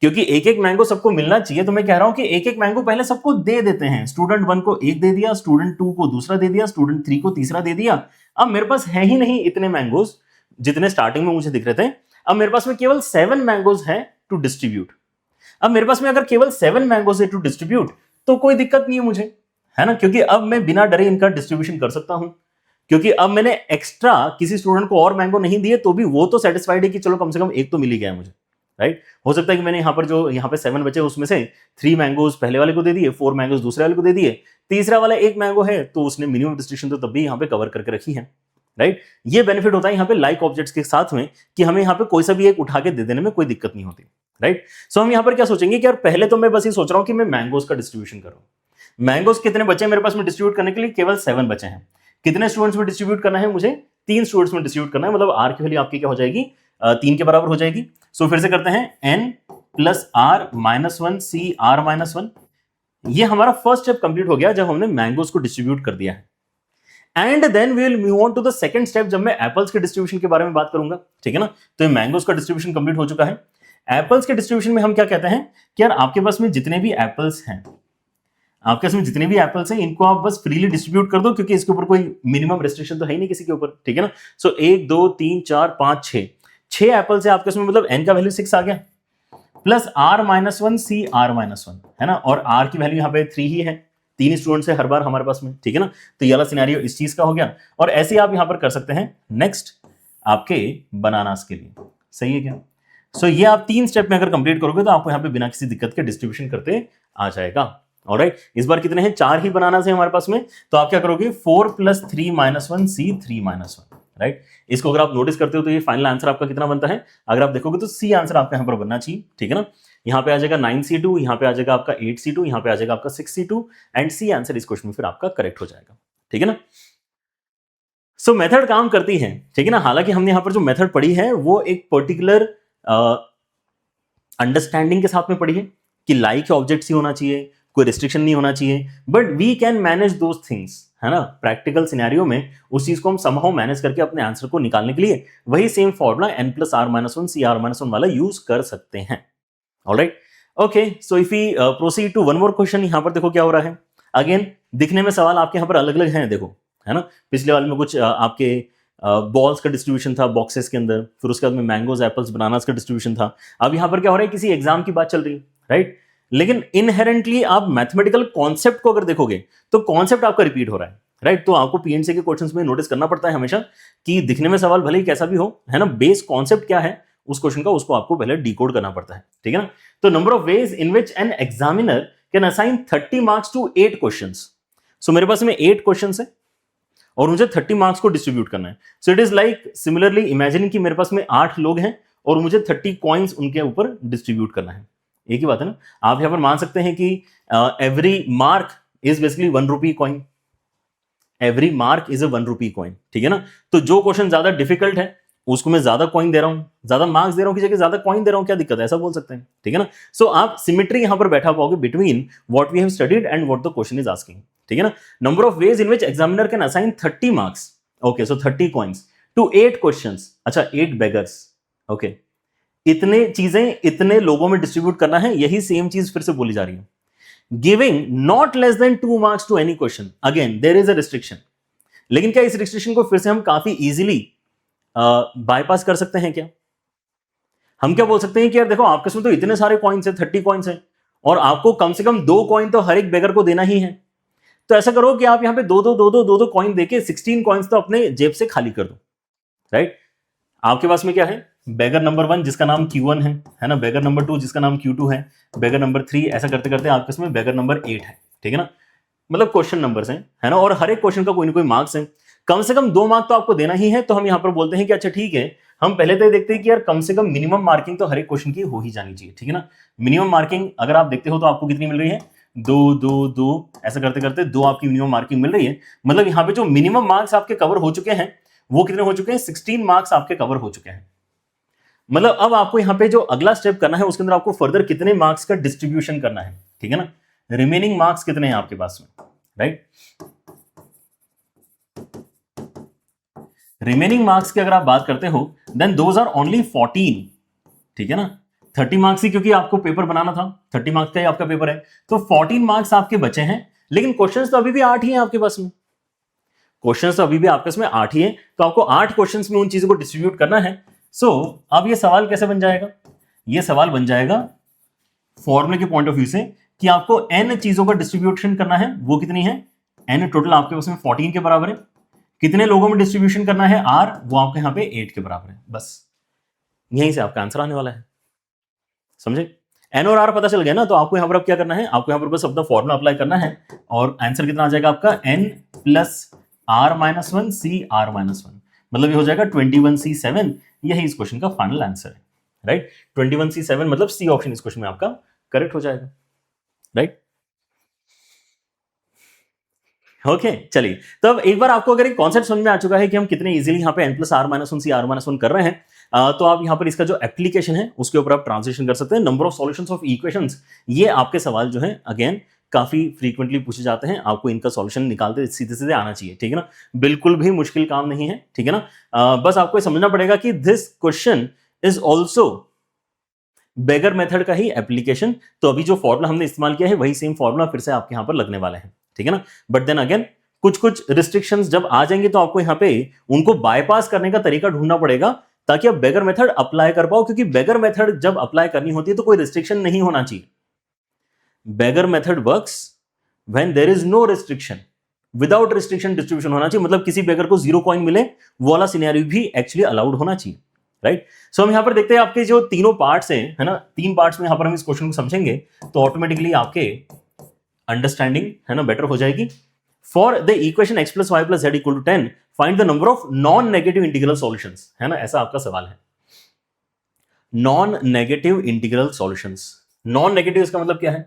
क्योंकि एक एक मैंगो सबको मिलना चाहिए तो मैं कह रहा हूं कि एक एक मैंगो पहले सबको दे देते हैं। स्टूडेंट 1 को एक दे दिया, स्टूडेंट 2 को दूसरा दे दिया, स्टूडेंट 3 को तीसरा दे दिया। अब मेरे पास है ही नहीं इतने मैंगोज जितने स्टार्टिंग में मुझे दिख रहे थे। अब मेरे पास में केवल 7 मैंगोज है टू डिस्ट्रीब्यूट। अब मेरे पास में अगर केवल 7 मैंगोज है टू डिस्ट्रीब्यूट तो कोई दिक्कत नहीं है मुझे, है ना, क्योंकि अब मैं बिना डरे इनका डिस्ट्रीब्यूशन कर सकता हूं। क्योंकि अब मैंने एक्स्ट्रा किसी स्टूडेंट को और मैंगो नहीं दिए तो भी वो तो सेटिस्फाइड है कि चलो कम से कम एक तो मिल ही गया मुझे, राइट। हो सकता है कि मैंने यहाँ पे 7 बचे उसमें से 3 मैंगोज पहले वाले को दे दिए, 4 मैंगोज दूसरे वाले को दे दिए, तीसरा वाला 1 मैंगो है तो उसने मिनिमम डिस्ट्रीब्यूशन तो तब भी यहाँ पे कवर करके रखी है, राइट। ये बेनिफिट होता है यहाँ पे लाइक ऑब्जेक्ट्स के साथ में कि हमें यहाँ पे कोई सा भी एक उठा के दे देने में कोई दिक्कत नहीं होती, राइट। सो हम यहाँ पर क्या सोचेंगे कि यार पहले तो मैं बस ये सोच रहा हूँ कि मैं मैंगोज का डिस्ट्रीब्यूशन करूँ। मैंगोज कितने बचे मेरे पास में डिस्ट्रीब्यूट करने के लिए, केवल 7 बचे हैं। कितने स्टूडेंट्स में डिस्ट्रीब्यूट करना है मुझे, 3 स्टूडेंट्स में डिस्ट्रीब्यूट करना है। मतलब आर की वैल्यू आपकी क्या हो जाएगी, 3 के बराबर हो जाएगी। सो फिर से करते हैं, n plus are minus 1 C are minus 1। ये हमारा फर्स्ट स्टेप कंप्लीट हो गया जब हमने मैंगोज को डिस्ट्रीब्यूट कर दिया है। And then we will move on to the second step जब मैं एप्पल्स के डिस्ट्रीब्यूशन के बारे में बात करूंगा, ठीक है ना। तो ये मैंगोज का डिस्ट्रीब्यूशन कंप्लीट हो चुका है। एप्पल्स के डिस्ट्रीब्यूशन में हम क्या कहते हैं कि यार आपके पास में जितने भी एप्पल्स हैं, आपके पास में जितने भी एप्पल्स हैं इनको आप बस फ्रीली डिस्ट्रीब्यूट कर दो, क्योंकि इसके ऊपर कोई मिनिमम रेस्ट्रिक्शन तो है ही नहीं किसी के ऊपर, ठीक है ना। सो 1 2 3 4 5 6 एप्पल्स है आपके उसमें, मतलब n का वैल्यू 6 आ गया, plus r minus 1 C are minus 1, है ना। और r की वैल्यू यहाँ पे 3 ही है, 3 स्टूडेंट्स है हर बार हमारे पास में, ठीक है ना। तो ये वाला सिनेरियो इस चीज का हो गया। और ऐसे ही आप यहाँ पर कर सकते हैं नेक्स्ट आपके बनानास के लिए, सही है क्या। सो ये आप 3 स्टेप में अगर कंप्लीट करोगे तो आपको यहाँ पे बिना किसी दिक्कत के डिस्ट्रीब्यूशन करते आ जाएगा। ऑलराइट, इस बार कितने हैं, 4 ही बनानास है हमारे पास में। तो आप क्या करोगे, 4 प्लस 3 माइनस 1 सी 3 माइनस 1, राइट। इसको अगर आप नोटिस करते हो तो ये फाइनल आंसर आपका कितना बनता है, अगर आप देखोगे तो सी आंसर आपका यहाँ पर बनना चाहिए, ठीक है ना। यहाँ पे आ जाएगा 9C2, यहाँ पे आ जाएगा आपका 8C2, यहाँ पे आ जाएगा आपका 6C2 एंड सी आंसर इस क्वेश्चन में फिर आपका करेक्ट हो जाएगा, ठीक है ना। सो मेथड काम करती है, ठीक है ना। हालांकि हमने यहाँ पर जो मेथड पढ़ी है वो एक पर्टिकुलर अंडरस्टैंडिंग के साथ में पढ़ी है कि लाइक ऑब्जेक्ट्स ही होना चाहिए, कोई रिस्ट्रिक्शन नहीं होना चाहिए, but we can manage those things, है ना। प्रैक्टिकल सिनेरियो में उस चीज को हम समहाउ मैनेज करके अपने आंसर को निकालने के लिए वही same formula n plus are minus 1 C are minus 1 वाला यूज कर सकते हैं। Alright, okay. So if we proceed to one more question, यहां पर देखो क्या हो रहा है। अगेन दिखने में सवाल आपके यहाँ पर अलग अलग हैं, देखो, है ना। पिछले वाले में कुछ आपके बॉल्स का डिस्ट्रीब्यूशन था बॉक्सेस के अंदर, फिर उसके बाद में मैंगोज एप्पल्स बनानास का डिस्ट्रीब्यूशन था। अब यहाँ पर क्या हो रहा है, किसी एग्जाम की बात चल रही है, राइट। लेकिन इनहेरेंटली आप मैथमेटिकल कॉन्सेप्ट को अगर देखोगे तो कॉन्सेप्ट आपका रिपीट हो रहा है, राइट। तो आपको पीएनसी के क्वेश्चंस में नोटिस करना पड़ता है हमेशा कि दिखने में सवाल भले ही कैसा भी हो, है ना, बेस कॉन्सेप्ट क्या है उस क्वेश्चन का, उसको आपको पहले डिकोड करना पड़ता है, ठीक है ना। तो number of ways in which an examiner can assign 30 marks to 8 questions. So मेरे पास में 8 क्वेश्चंस है और मुझे 30 मार्क्स को डिस्ट्रीब्यूट करना है। So it is like similarly imagine कि मेरे पास में 8 लोग हैं और मुझे 30 कॉइन्स उनके ऊपर डिस्ट्रीब्यूट करना है। एक ही बात है ना। आप यहां पर मान सकते हैं कि every mark is basically 1 rupee coin, every mark is a 1 rupee coin, ठीक है ना। तो जो क्वेश्चन ज्यादा डिफिकल्ट है उसको मैं ज्यादा कॉइन दे रहा हूं, ज्यादा मार्क्स दे रहा हूं की जगह ज्यादा कॉइन दे रहा हूं, क्या दिक्कत है, ऐसा बोल सकते हैं, ठीक है ना। सो आप सिमेट्री यहां पर बैठा पाओगे between what we have studied and what the question is asking, ठीक है ना। Number of ways in which examiner can assign 30 marks, okay, so 30 coins to 8 questions, अच्छा 8 बेगर्स, ओके, इतने चीजें इतने लोगों में डिस्ट्रीब्यूट करना है, यही सेम चीज फिर से बोली जा रही है। Giving not less than 2 marks to any question, again there is a restriction, लेकिन क्या इस रिस्ट्रिक्शन को फिर से हम काफी इजीली बाईपास कर सकते हैं क्या? हम क्या बोल सकते हैं कि यार देखो आपके उसमें तो इतने सारे कॉइन्स है, 30 कॉइन्स है, और आपको कम से कम 2 कॉइन तो हर एक बेगर को देना ही है। तो ऐसा करो कि आप यहां पे दो कॉइन देके 16 कॉइन्स तो अपने जेब से खाली कर दो, राइट। आपके पास में क्या है, बेगर नंबर 1 जिसका नाम Q1 है ना, बेगर नंबर 2 जिसका नाम Q2 है, बेगर नंबर 3, ऐसा करते करते आपके इसमें बेगर नंबर 8 है, ठीक है ना। मतलब क्वेश्चन नंबर्स हैं, है ना, और हर एक क्वेश्चन का कोई ना कोई मार्क्स है, कम से कम 2 मार्क तो आपको देना ही है। तो हम यहां पर बोलते हैं कि अच्छा ठीक है, हम पहले तो देखते हैं कि यार कम से कम मिनिमम मार्किंग तो हर एक क्वेश्चन की हो ही जानी चाहिए, ठीक है ना। मिनिमम मार्किंग अगर आप देखते हो तो आपको कितनी मिल रही है, 2 ऐसा करते करते 2 आपकी मिनिमम मार्किंग मिल रही है। मतलब यहां पे जो मिनिमम मार्क्स आपके कवर हो चुके हैं वो कितने हो चुके हैं, 16 मार्क्स आपके कवर हो चुके हैं। मतलब अब आपको यहां पे जो अगला स्टेप करना है उसके अंदर आपको फर्दर कितने मार्क्स का डिस्ट्रीब्यूशन करना है, ठीक है ना, रिमेनिंग मार्क्स कितने हैं आपके पास में, राइट। रिमेनिंग मार्क्स की अगर आप बात करते हो देन दोज आर ओनली 14, ठीक है ना। 30 मार्क्स ही क्योंकि आपको पेपर बनाना था, 30 मार्क्स का ही आपका पेपर है, तो 14 मार्क्स आपके बचे हैं। लेकिन क्वेश्चंस तो अभी भी 8 ही हैं आपके पास में, क्वेश्चंस तो अभी भी आपके पास में 8 ही हैं, तो आपको 8 क्वेश्चंस में उन चीजों को डिस्ट्रीब्यूट करना है। सो अब ये सवाल कैसे बन जाएगा, ये सवाल बन जाएगा फॉर्मूले के पॉइंट ऑफ व्यू से कि आपको n चीजों का डिस्ट्रीब्यूशन करना है, वो कितनी है, n टोटल आपके पास में 14 के बराबर है। कितने लोगों में डिस्ट्रीब्यूशन करना है r, वो आपके यहां पे 8 के बराबर है। बस यहीं से आपका आंसर आने वाला है, समझे। n और r पता चल गया ना, तो आपको यहां पर अब क्या करना है, आपको यहां पर बस अपना फॉर्मूला अप्लाई करना है और आंसर कितना आ जाएगा आपका, n plus r-1 c r-1, मतलब ये हो जाएगा 21c7। यही इस क्वेश्चन का फाइनल आंसर है, राइट। 21c7 मतलब सी ऑप्शन इस क्वेश्चन में आपका करेक्ट हो जाएगा, राइट। ओके चलिए, तो अब एक बार आपको अगर एक कॉन्सेप्ट समझ में आ चुका है कि हम कितने इजीली यहाँ पे n plus r-1 c r-1 कर रहे हैं, तो आप यहाँ पर इसका जो एप्लीकेशन है उसके ऊपर आप ट्रांसलेशन कर सकते हैं। Number of solutions of equations, ये आपके सवाल जो है अगेन काफी फ्रीक्वेंटली पूछे जाते हैं, आपको इनका सॉल्यूशन निकालते सीधे सीधे आना चाहिए, ठीक है ना। बिल्कुल भी मुश्किल काम नहीं है, ठीक है ना। बस आपको समझना पड़ेगा कि this question is also beggar method का ही एप्लीकेशन। तो अभी जो फॉर्मूला हमने इस्तेमाल किया है वही सेम फॉर्मूला फिर से आपके यहां पर लगने वाला है, ठीक है ना। बट देन अगेन कुछ रिस्ट्रिक्शंस जब आ जाएंगे तो आपको यहां पे उनको बायपास करने का तरीका ढूंढना पड़ेगा ताकि आप बेगर मेथड अप्लाई कर पाओ, क्योंकि बेगर मेथड जब अप्लाई करनी होती है तो कोई रिस्ट्रिक्शन नहीं होना चाहिए। Beggar method works when there is no restriction, without restriction distribution होना चाहिए, मतलब किसी बेगर को 0 कॉइन मिले वो वाला सिनेरियो भी एक्चुअली अलाउड होना चाहिए, राइट। सो हम यहां पर देखते हैं आपके जो तीनों पार्ट्स हैं, है ना, 3 पार्ट्स में यहां पर हम इस क्वेश्चन को समझेंगे तो ऑटोमेटिकली आपके अंडरस्टैंडिंग है ना बेटर हो जाएगी। For the equation x plus y plus z equal to 10 find the number of non negative integral solutions, है ना, ऐसा आपका सवाल है। Non negative integral solutions, non negative इसका मतलब क्या है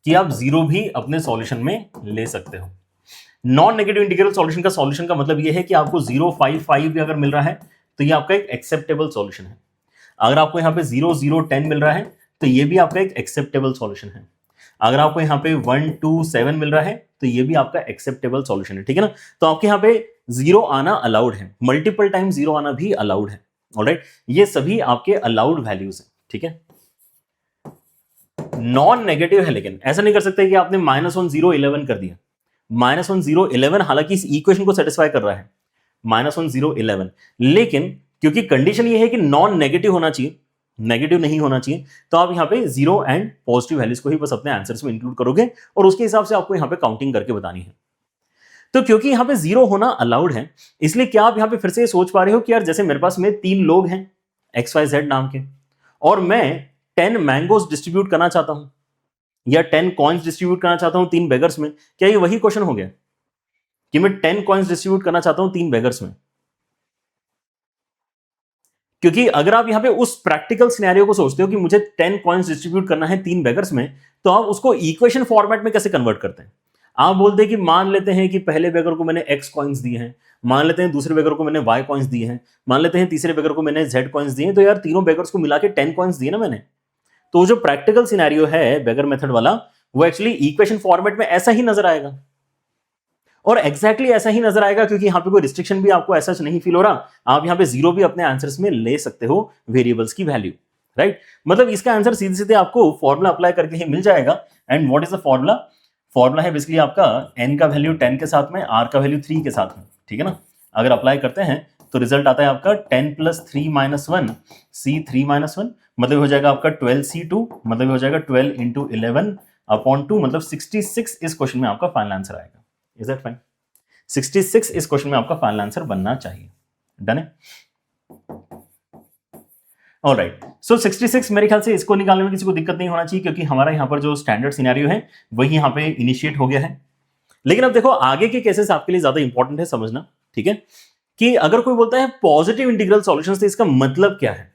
कि आप 0 भी अपने सॉल्यूशन में ले सकते हो। नॉन नेगेटिव इंटीग्रल सॉल्यूशन का मतलब यह है कि आपको 0, 5, 5 भी अगर मिल रहा है तो ये आपका एक एक्सेप्टेबल सॉल्यूशन है। अगर आपको यहां पे 0, 0, 10 मिल रहा है तो ये भी आपका एक एक्सेप्टेबल सॉल्यूशन है। अगर आपको यहां पे 1, 2, 7 मिल रहा है तो ये भी आपका एक्सेप्टेबल सॉल्यूशन है, ठीक है ना। तो आपके यहां पे 0 आना अलाउड है, मल्टीपल टाइम 0 आना भी अलाउड है, ऑलराइट। ये सभी आपके अलाउड वैल्यूज हैं, ठीक है। नॉन नेगेटिव है, लेकिन ऐसा नहीं कर सकते कि आपने -1, 0, 11 कर दिया। -1, 0, 11 हालांकि इस इक्वेशन को सेटिस्फाई कर रहा है, -1, 0, 11, लेकिन क्योंकि कंडीशन ये है कि नॉन नेगेटिव होना चाहिए, नेगेटिव नहीं होना चाहिए, तो आप यहां पे 0 एंड पॉजिटिव वैल्यूज को ही बस अपने आंसर्स में इंक्लूड करोगे और उसके हिसाब से आपको यहां पे काउंटिंग करके बतानी है। तो क्योंकि यहां पे 0 होना अलाउड है, इसलिए क्या आप यहां पे फिर से सोच पा रहे हो कि यार जैसे मेरे पास में 3 लोग हैं XYZ नाम के, और मैं 10 मैंगोज डिस्ट्रीब्यूट करना चाहता हूं या 10 कॉइन्स डिस्ट्रीब्यूट करना चाहता हूं 3 बेगर्स में, क्या ये वही क्वेश्चन हो गया कि मैं 10 कॉइन्स डिस्ट्रीब्यूट करना चाहता हूं 3 बेगर्स में? क्योंकि अगर आप यहां पे उस प्रैक्टिकल सिनेरियो को सोचते हो कि मुझे 10 कॉइन्स डिस्ट्रीब्यूट करना है 3 बेगर्स में, तो आप उसको इक्वेशन फॉर्मेट में कैसे कन्वर्ट करते हैं? आप बोलते हैं कि मान लेते हैं कि पहले बेगर को मैंने x कॉइन्स दिए हैं, मान लेते हैं दूसरे बेगर को मैंने y कॉइन्स दिए हैं, मान लेते हैं तीसरे बेगर को मैंने z कॉइन्स दिए हैं, तो यार तीनों बेगर्स को मिला के 10 कॉइन्स दिए ना मैंने। तो जो प्रैक्टिकल सिनेरियो है बेगर मेथड वाला, वो एक्चुअली इक्वेशन फॉर्मेट में ऐसा ही नजर आएगा, और एग्जैक्टली ऐसा ही नजर आएगा, क्योंकि यहां पे कोई रिस्ट्रिक्शन भी आपको ऐसा नहीं फील हो रहा। आप यहां पे जीरो भी अपने आंसर्स में ले सकते हो वेरिएबल्स की वैल्यू, राइट। मतलब इसका आंसर सीधे सीधे आपको फॉर्मूला अप्लाई करके ही मिल जाएगा। And what is the formula? Formula है बेसिकली आपका n का वैल्यू 10 के साथ में, r का वैल्यू 3 के साथ में, ठीक है ना। अगर अप्लाई करते हैं तो रिजल्ट आता है आपका 10 + 3 - 1 c3 - 1, मतलब हो जाएगा आपका 12c2, मतलब हो जाएगा 12 × 11/2, मतलब 66 इस क्वेश्चन में आपका फाइनल आंसर आएगा। Is that fine? 66 इस क्वेश्चन में आपका फाइनल आंसर बनना चाहिए। डन है? ऑलराइट, सो 66 मेरे ख्याल से इसको निकालने में किसी को दिक्कत नहीं होना चाहिए, क्योंकि हमारा यहाँ पर जो स्टैंडर्ड सिनेरियो है वही यहाँ पे इनिशिएट हो गया है। लेकिन अब देखो आगे के केसेस आपके लिए ज्यादा इंपॉर्टेंट है समझना, ठीक है। कि अगर कोई बोलता है पॉजिटिव इंटीग्रल सॉल्यूशंस, तो इसका मतलब क्या है?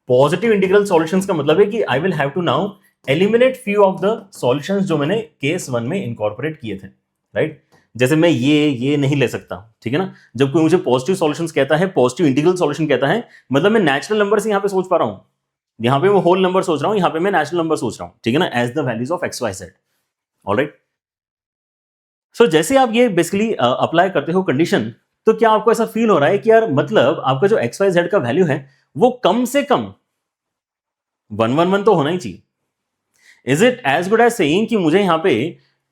पॉजिटिव इंटीग्रल सॉल्यूशंस का मतलब है कि I will have to now eliminate few of the solutions जो मैंने केस 1 में इनकॉर्पोरेट किए थे, राइट। जैसे मैं ये नहीं ले सकता, ठीक है ना। जब कोई मुझे पॉजिटिव सॉल्यूशंस कहता है, पॉजिटिव इंटीग्रल सॉल्यूशन कहता है, मतलब मैं नेचुरल नंबर से यहां पे सोच पा रहा हूं, यहां पे मैं होल नंबर सोच रहा हूं, यहां पे मैं नेचुरल नंबर सोच रहा हूं, ठीक है ना, as the values of x y z. Alright, so जैसे आप ये बेसिकली अप्लाई करते हो कंडीशन, तो क्या आपको ऐसा फील हो रहा है कि यार मतलब आपका जो एक्स वाई जेड का वैल्यू है वो कम से कम 111 तो होना ही चाहिए। Is it as good as saying कि मुझे यहां पे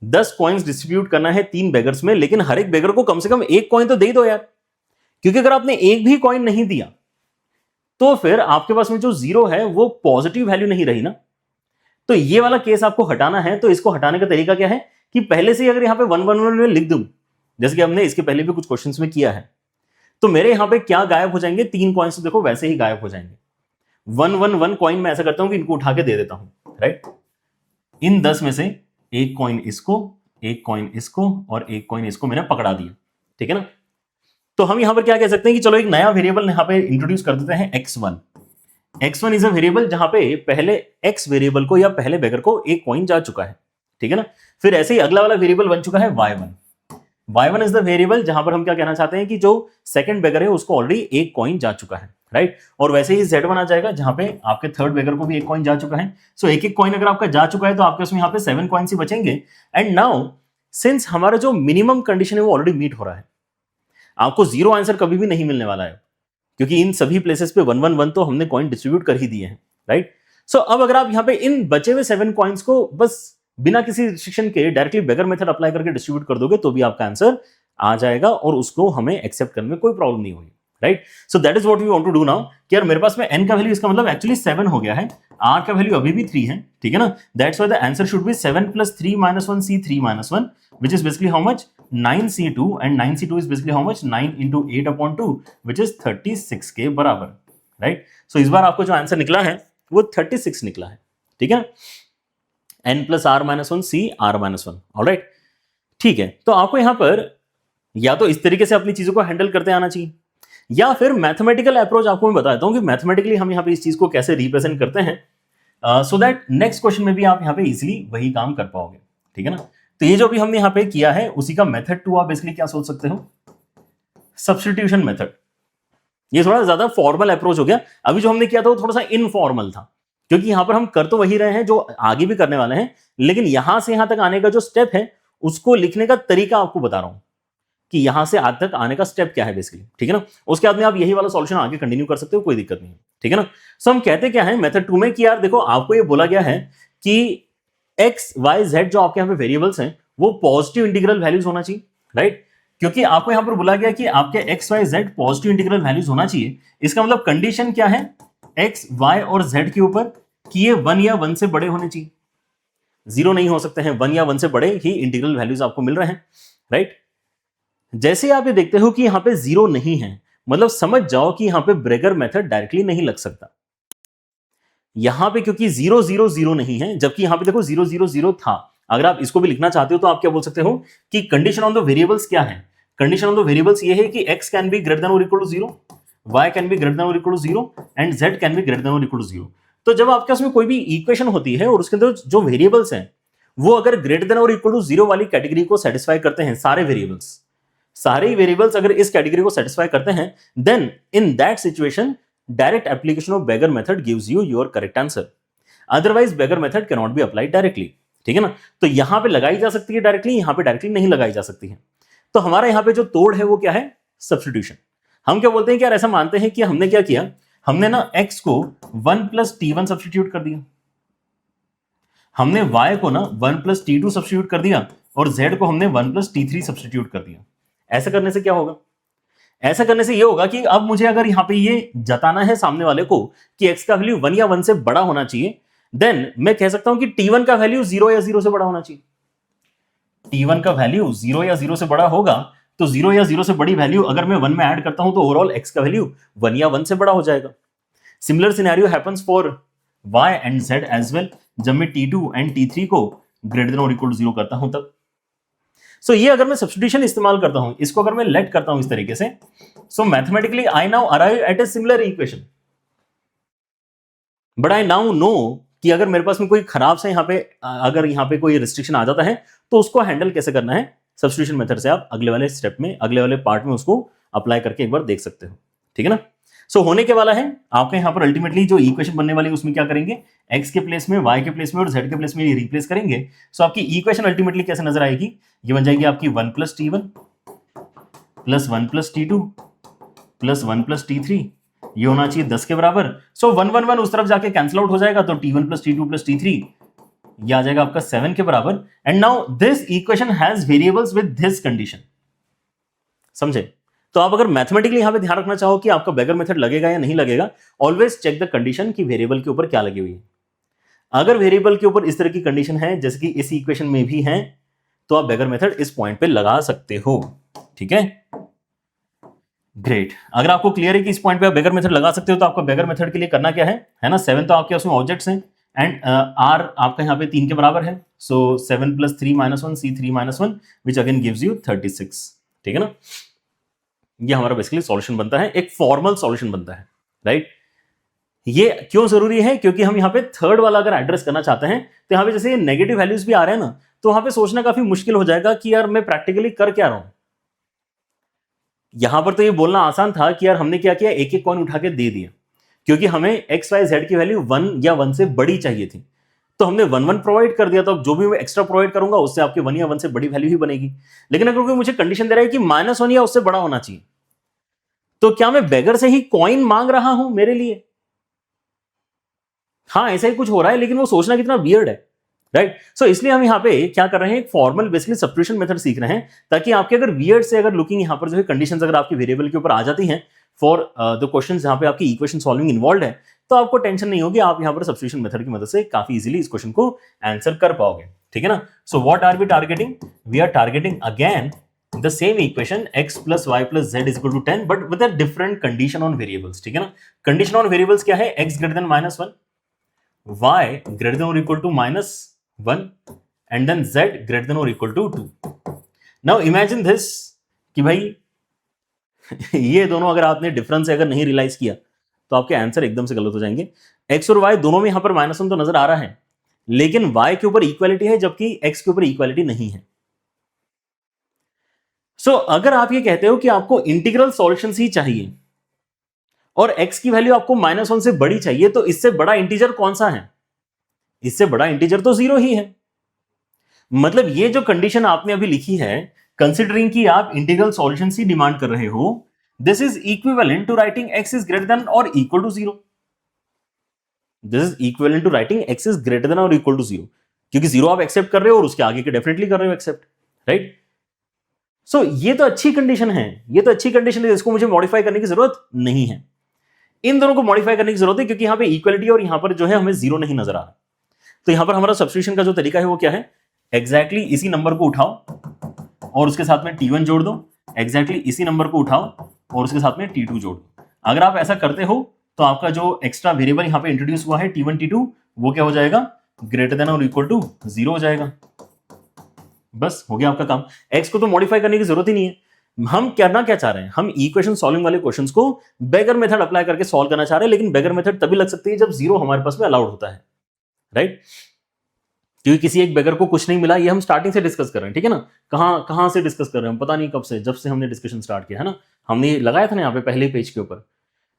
10 कॉइन्स डिस्ट्रीब्यूट करना है 3 बेगर्स में, लेकिन हर एक बेगर को कम से कम 1 कॉइन तो दे दो यार, क्योंकि अगर आपने एक भी कॉइन नहीं दिया तो फिर आपके पास में जो जीरो है वो पॉजिटिव वैल्यू नहीं रही ना। तो ये वाला केस आपको हटाना है, तो इसको हटाने का तरीका क्या है कि पहले से अगर यहां पे 111 में लिख दूं, जैसे कि हमने इसके पहले भी कुछ क्वेश्चंस में किया है, तो मेरे यहां पे क्या गायब हो जाएंगे? 3 कॉइन्स तो देखो वैसे ही गायब हो जाएंगे। 111 कॉइन में ऐसा करता हूं कि इनको उठा के दे देता हूं, राइट। इन 10 में से एक कॉइन इसको, एक कॉइन इसको और एक कॉइन इसको मैंने पकड़ा दिया, ठीक है ना। तो हम यहां पर क्या कह सकते हैं कि चलो एक नया वेरिएबल यहां पे इंट्रोड्यूस कर देते हैं x1। x1 is a variable जहां पे पहले x वेरिएबल को या पहले बेगर को एक कॉइन जा चुका है, ठीक है ना। फिर ऐसे ही अगला वाला वेरिएबल बन चुका है y1। y1 is the variable जहां पर हम क्या कहना चाहते हैं कि जो सेकंड बेगर है उसको ऑलरेडी एक कॉइन जा चुका है, राइट। और वैसे ही z1 आ जाएगा जहां पे आपके थर्ड बेगर को भी एक कॉइन जा चुका है। सो एक एक कॉइन अगर आपका जा चुका है तो आपके उसमें यहाँ पे 7 कॉइन्स ही बचेंगे। एंड नाउ सिंस हमारा जो मिनिमम कंडीशन है वो ऑलरेडी मीट हो रहा है, आपको जीरो आंसर कभी भी नहीं मिलने वाला है, क्योंकि इन सभी प्लेसेस पे 111 तो हमने कॉइन डिस्ट्रीब्यूट कर ही दिए हैं, राइट। सो अब अगर आप यहाँ पे इन बचे हुए 7 कॉइन्स को बस बिना किसी रिस्ट्रिक्शन के डायरेक्टली बेगर मेथड अप्लाई करके डिस्ट्रीब्यूट कर दोगे तो भी आपका आंसर आ जाएगा, और उसको हमें एक्सेप्ट करने में कोई प्रॉब्लम नहीं होगी, right. So that is what we want to do now कि यार मेरे पास में n का वैल्यू, इसका मतलब एक्चुअली 7 हो गया है, r का वैल्यू अभी भी 3 है, ठीक है ना। That's why the answer should be 7 + 3 - 1 c3 - 1, which is basically how much? 9c2, and 9c2 is basically how much? 9 × 8/2, which is 36 के बराबर, राइट। सो इस बार आपको जो आंसर निकला है वो 36 निकला है, ठीक है। n + r - 1 c r - 1, alright, ठीक है। तो आपको यहां पर या तो इस तरीके से अपनी चीजों को हैंडल करते आना चाहिए, या फिर मैथमेटिकल अप्रोच आपको मैं बताता हूं कि मैथमेटिकली हम यहां पे इस चीज को कैसे रिप्रेजेंट करते हैं, सो दैट नेक्स्ट क्वेश्चन में भी आप यहां पे इजीली वही काम कर पाओगे, ठीक है ना। तो ये जो भी हमने यहां पे किया है उसी का मेथड 2 आप बेसिकली क्या सोच सकते हो? Substitution method. ये थोड़ा ज्यादा फॉर्मल अप्रोच हो गया, अभी जो हमने किया था वो थोड़ा सा इनफॉर्मल था, क्योंकि यहां पर हम कर तो वही रहे हैं जो आगे भी करने वाले हैं, लेकिन यहां से यहां तक आने का जो स्टेप है उसको लिखने का तरीका आपको बता रहा हूं कि यहां से आज तक आने का स्टेप क्या है बेसिकली, ठीक है ना। उसके बाद में आप यही वाला सॉल्यूशन आगे कंटिन्यू कर सकते हो, कोई दिक्कत नहीं है, ठीक है ना। सो हम कहते क्या है मेथड 2 में कि यार देखो आपको ये बोला गया है कि एक्स वाई जेड जो आपके यहाँ पे वेरिएबल्स हैं वो पॉजिटिव इंटीग्रल वैल्यूज होना चाहिए, राइट। क्योंकि आपको यहां पर बोला गया कि आपके x y z positive integral values होना चाहिए, इसका मतलब कंडीशन क्या है एक्स वाई और जेड के ऊपर कि ये 1 या 1 से बड़े होने चाहिए, जीरो नहीं हो सकते हैं, 1 या 1 से बड़े ही इंटीग्रल वैल्यूज आपको मिल रहे हैं, राइट। जैसे आप ये देखते हो कि यहां पे जीरो नहीं है, मतलब समझ जाओ कि यहां पे ब्रेगर मेथड डायरेक्टली नहीं लग सकता यहां पे, क्योंकि 0 0 0 नहीं है, जबकि यहां पे देखो 0 0 0 था। अगर आप इसको भी लिखना चाहते हो तो आप क्या बोल सकते हो कि कंडीशन ऑन द वेरिएबल्स क्या है? कंडीशन ऑन द वेरिएबल्स ये है कि x can be greater than और equal to 0, y can be greater than और equal to 0 and z can be greater than और इक्वल टू 0। तो जब आपके उसमें कोई भी इक्वेशन होती है और उसके अंदर जो वेरिएबल्स हैं वो अगर ग्रेटर देन और इक्वल टू 0 वाली कैटेगरी को सेटिस्फाई करते हैं, सारे ही वेरिएबल्स अगर इस कैटेगरी को सेटिस्फाई करते हैं, then in that situation direct application of beggar method gives you your correct answer. Otherwise beggar method can not be applied directly. ठीक है ना? तो यहां पे लगाई जा सकती है डायरेक्टली, यहां पे डायरेक्टली नहीं लगाई जा सकती है। तो हमारा यहां पे जो तोड़ है वो क्या है? सब्स्टिट्यूशन। हम क्या बोलते हैं कि यार ऐसा मानते हैं कि हमने क्या किया, हमने ना x को 1 प्लस t1 सब्स्टिट्यूट कर दिया, हमने y को ना 1 प्लस t2 सब्स्टिट्यूट कर दिया, और z को हमने 1 प्लस t3 सब्स्टिट्यूट कर दिया। ऐसा करने से क्या होगा? ऐसा करने से ये होगा कि अब मुझे अगर यहां पे ये जताना है सामने वाले को कि x का वैल्यू 1 या 1 से बड़ा होना चाहिए, देन मैं कह सकता हूं कि t1 का वैल्यू 0 या 0 से बड़ा होना चाहिए। t1 का वैल्यू 0 या 0 से बड़ा होगा, तो 0 या 0 से बड़ी वैल्यू अगर मैं 1 में ऐड करता हूं तो ओवरऑल x का वैल्यू 1 या 1 से बड़ा हो जाएगा। Similar scenario happens for y and z as well, जब मैं t2 एंड t3 को ग्रेटर देन और इक्वल टू 0 करता हूं तब। सो ये अगर मैं सब्स्टिट्यूशन इस्तेमाल करता हूं, इसको अगर मैं लेट करता हूं इस तरीके से, so mathematically I now arrive at a similar equation, but I now know कि अगर मेरे पास में कोई खराब से यहां पे अगर यहां पे कोई रिस्ट्रिक्शन आ जाता है तो उसको हैंडल कैसे करना है सब्स्टिट्यूशन मेथड से, आप अगले वाले स्टेप में, अगले वाले पार्ट में उसको अप्लाई करके एक बार देख सकते हो। ठीक है ना? सो होने के वाला है आपके यहां पर अल्टीमेटली जो इक्वेशन बनने वाली है उसमें क्या करेंगे, x के प्लेस में, y के प्लेस में और z के प्लेस में रिप्लेस करेंगे। सो आपकी इक्वेशन अल्टीमेटली कैसे नजर आएगी? ये बन जाएगी आपकी 1 plus t1 plus 1 plus t2 plus 1 plus t3, ये होना चाहिए 10 के बराबर। सो 1 1 1 उस तरफ जाके कैंसिल आउट हो जाएगा, तो t1 plus t2 plus t3 ये आ जाएगा आपका 7 के बराबर। And now this equation has variables with this condition. समझे? तो आप अगर मैथमेटिकली यहां पे ध्यान रखना चाहो कि आपका बेगर मेथड लगेगा या नहीं लगेगा, ऑलवेज चेक द कंडीशन कि वेरिएबल के ऊपर क्या लगी हुई है। अगर वेरिएबल के ऊपर इस तरह की कंडीशन है जैसे कि इस इक्वेशन में भी है, तो आप बेगर मेथड इस पॉइंट पे लगा सकते हो। ठीक है, ग्रेट। अगर आपको क्लियर है कि इस पॉइंट पे आप बेगर मेथड लगा सकते हो, तो आपका बेगर मेथड के लिए करना क्या है ना? 7 तो आपके उसमें ऑब्जेक्ट्स हैं एंड r आपका यहाँ पे 3 के बराबर है। सो 7 plus 3 minus 1 c3 minus 1 which again gives you 36। ठीक है ना? ये हमारा बेसिकली सॉल्यूशन बनता है, एक फॉर्मल सॉल्यूशन बनता है, राइट? ये क्यों जरूरी है? क्योंकि हम यहाँ पे थर्ड वाला अगर एड्रेस करना चाहते हैं, तो यहाँ पे जैसे नेगेटिव वैल्यूज भी आ रहे हैं ना, तो वहां पे सोचना काफी मुश्किल हो जाएगा कि यार मैं प्रैक्टिकली कर क्या रहा हूं। यहां पर तो ये बोलना आसान था कि यार हमने क्या किया, एक एक कॉइन उठा के दे दिया, क्योंकि हमें एक्स वाई जेड की वैल्यू 1 या 1 से बड़ी चाहिए थी, तो हमने 1 1 प्रोवाइड कर दिया। तो अब जो भी मैं एक्स्ट्रा प्रोवाइड करूंगा उससे आपके 1 या 1 से बड़ी वैल्यू ही बनेगी। लेकिन अगर कोई मुझे कंडीशन दे रहा है कि -1 या उससे बड़ा होना चाहिए, तो क्या मैं बेगर से ही कॉइन मांग रहा हूं मेरे लिए? हाँ, ऐसा ही कुछ हो रहा है, लेकिन वो सोचना कितना वियर्ड है, राइट? सो इसलिए हम यहाँ पे क्या कर रहे हैं, एक फॉर्मल बेसिकली सब्स्टिट्यूशन मेथड सीख रहे हैं, ताकि आपके अगर वियर्ड से अगर लुकिंग यहाँ पर जो है कंडीशंस अगर आपके वेरिएबल के ऊपर आ जाती हैं फॉर द क्वेश्चंस जहां पे आपकी इक्वेशन सॉल्विंग इन्वॉल्व है, तो आपको टेंशन नहीं होगी, आप यहाँ पर सब्स्टिट्यूशन मेथड की मदद से काफी इजीली इस क्वेश्चन को आंसर कर पाओगे। ठीक है ना? So what are we targeting? We are targeting again the same equation x plus y plus z is equal to 10 but with a different condition on variables। ठीक है ना? कंडीशन ऑन वेरिएबल्स क्या है? x greater than -1, y greater than or equal to -1 and then z greater than or equal to 2। now imagine this कि भाई ये दोनों अगर आपने डिफरेंस अगर नहीं रियलाइज किया तो आपके आंसर एकदम से गलत हो जाएंगे। x और y दोनों में यहां पर -1 तो नजर आ रहा है, लेकिन y के ऊपर इक्वालिटी है जबकि x के ऊपर इक्वालिटी नहीं है। सो अगर आप ये कहते हो कि आपको इंटीग्रल सॉल्यूशंस ही चाहिए और x की वैल्यू आपको -1 से बड़ी चाहिए, तो इससे बड़ा इंटीजर कौन सा है? इससे बड़ा इंटीजर तो 0 ही है। मतलब ये जो कंडीशन आपने अभी लिखी है, कंसिडरिंग कि आप इंटीग्रल सॉल्यूशंस ही डिमांड कर रहे हो, this is equivalent to writing x is greater than और equal to 0। This is equivalent to writing x is greater than और इक्वल टू 0, क्योंकि 0 आप एक्सेप्ट कर रहे हो और उसके आगे के डेफिनेटली कर रहे हो एक्सेप्ट, राइट? सो ये तो अच्छी कंडीशन है, ये तो अच्छी कंडीशन है, इसको मुझे मॉडिफाई करने की जरूरत नहीं है। इन दोनों को मॉडिफाई करने की जरूरत है, क्योंकि यहां पे इक्वलिटी और यहां पर जो है हमें 0 नहीं नजर आ रहा। तो यहां पर हमारा सब्स्टिट्यूशन का जो तरीका है वो क्या है? एग्जैक्टली इसी नंबर को उठाओ और उसके साथ में t1 जोड़ दो, एग्जैक्टली इसी नंबर को उठाओ और उसके साथ में t2 जोड़ दो। अगर आप ऐसा करते हो तो आपका जो एक्स्ट्रा वेरिएबल यहां पे इंट्रोड्यूस हुआ है t1 t2, वो क्या हो जाएगा? ग्रेटर देन और इक्वल टू 0 हो जाएगा। बस हो गया आपका काम। x को तो मॉडिफाई करने की जरूरत ही नहीं है। हम करना क्या चाह रहे हैं? हम इक्वेशन सॉल्विंग वाले क्वेश्चंस को बेगर मेथड अप्लाई करके सॉल्व करना चाह रहे हैं, लेकिन बेगर मेथड तभी लग सकती है जब 0 हमारे पास में अलाउड होता है, राइट? क्योंकि किसी एक बेगर को कुछ नहीं मिला, ये हम स्टार्टिंग से डिस्कस कर रहे हैं, ठीक है ना। कहाँ कहाँ से डिस्कस कर रहे हैं हम, पता नहीं कब से, जब से हमने डिस्कशन स्टार्ट किया है ना, हमने लगाया था ना यहाँ पे पहले पेज के ऊपर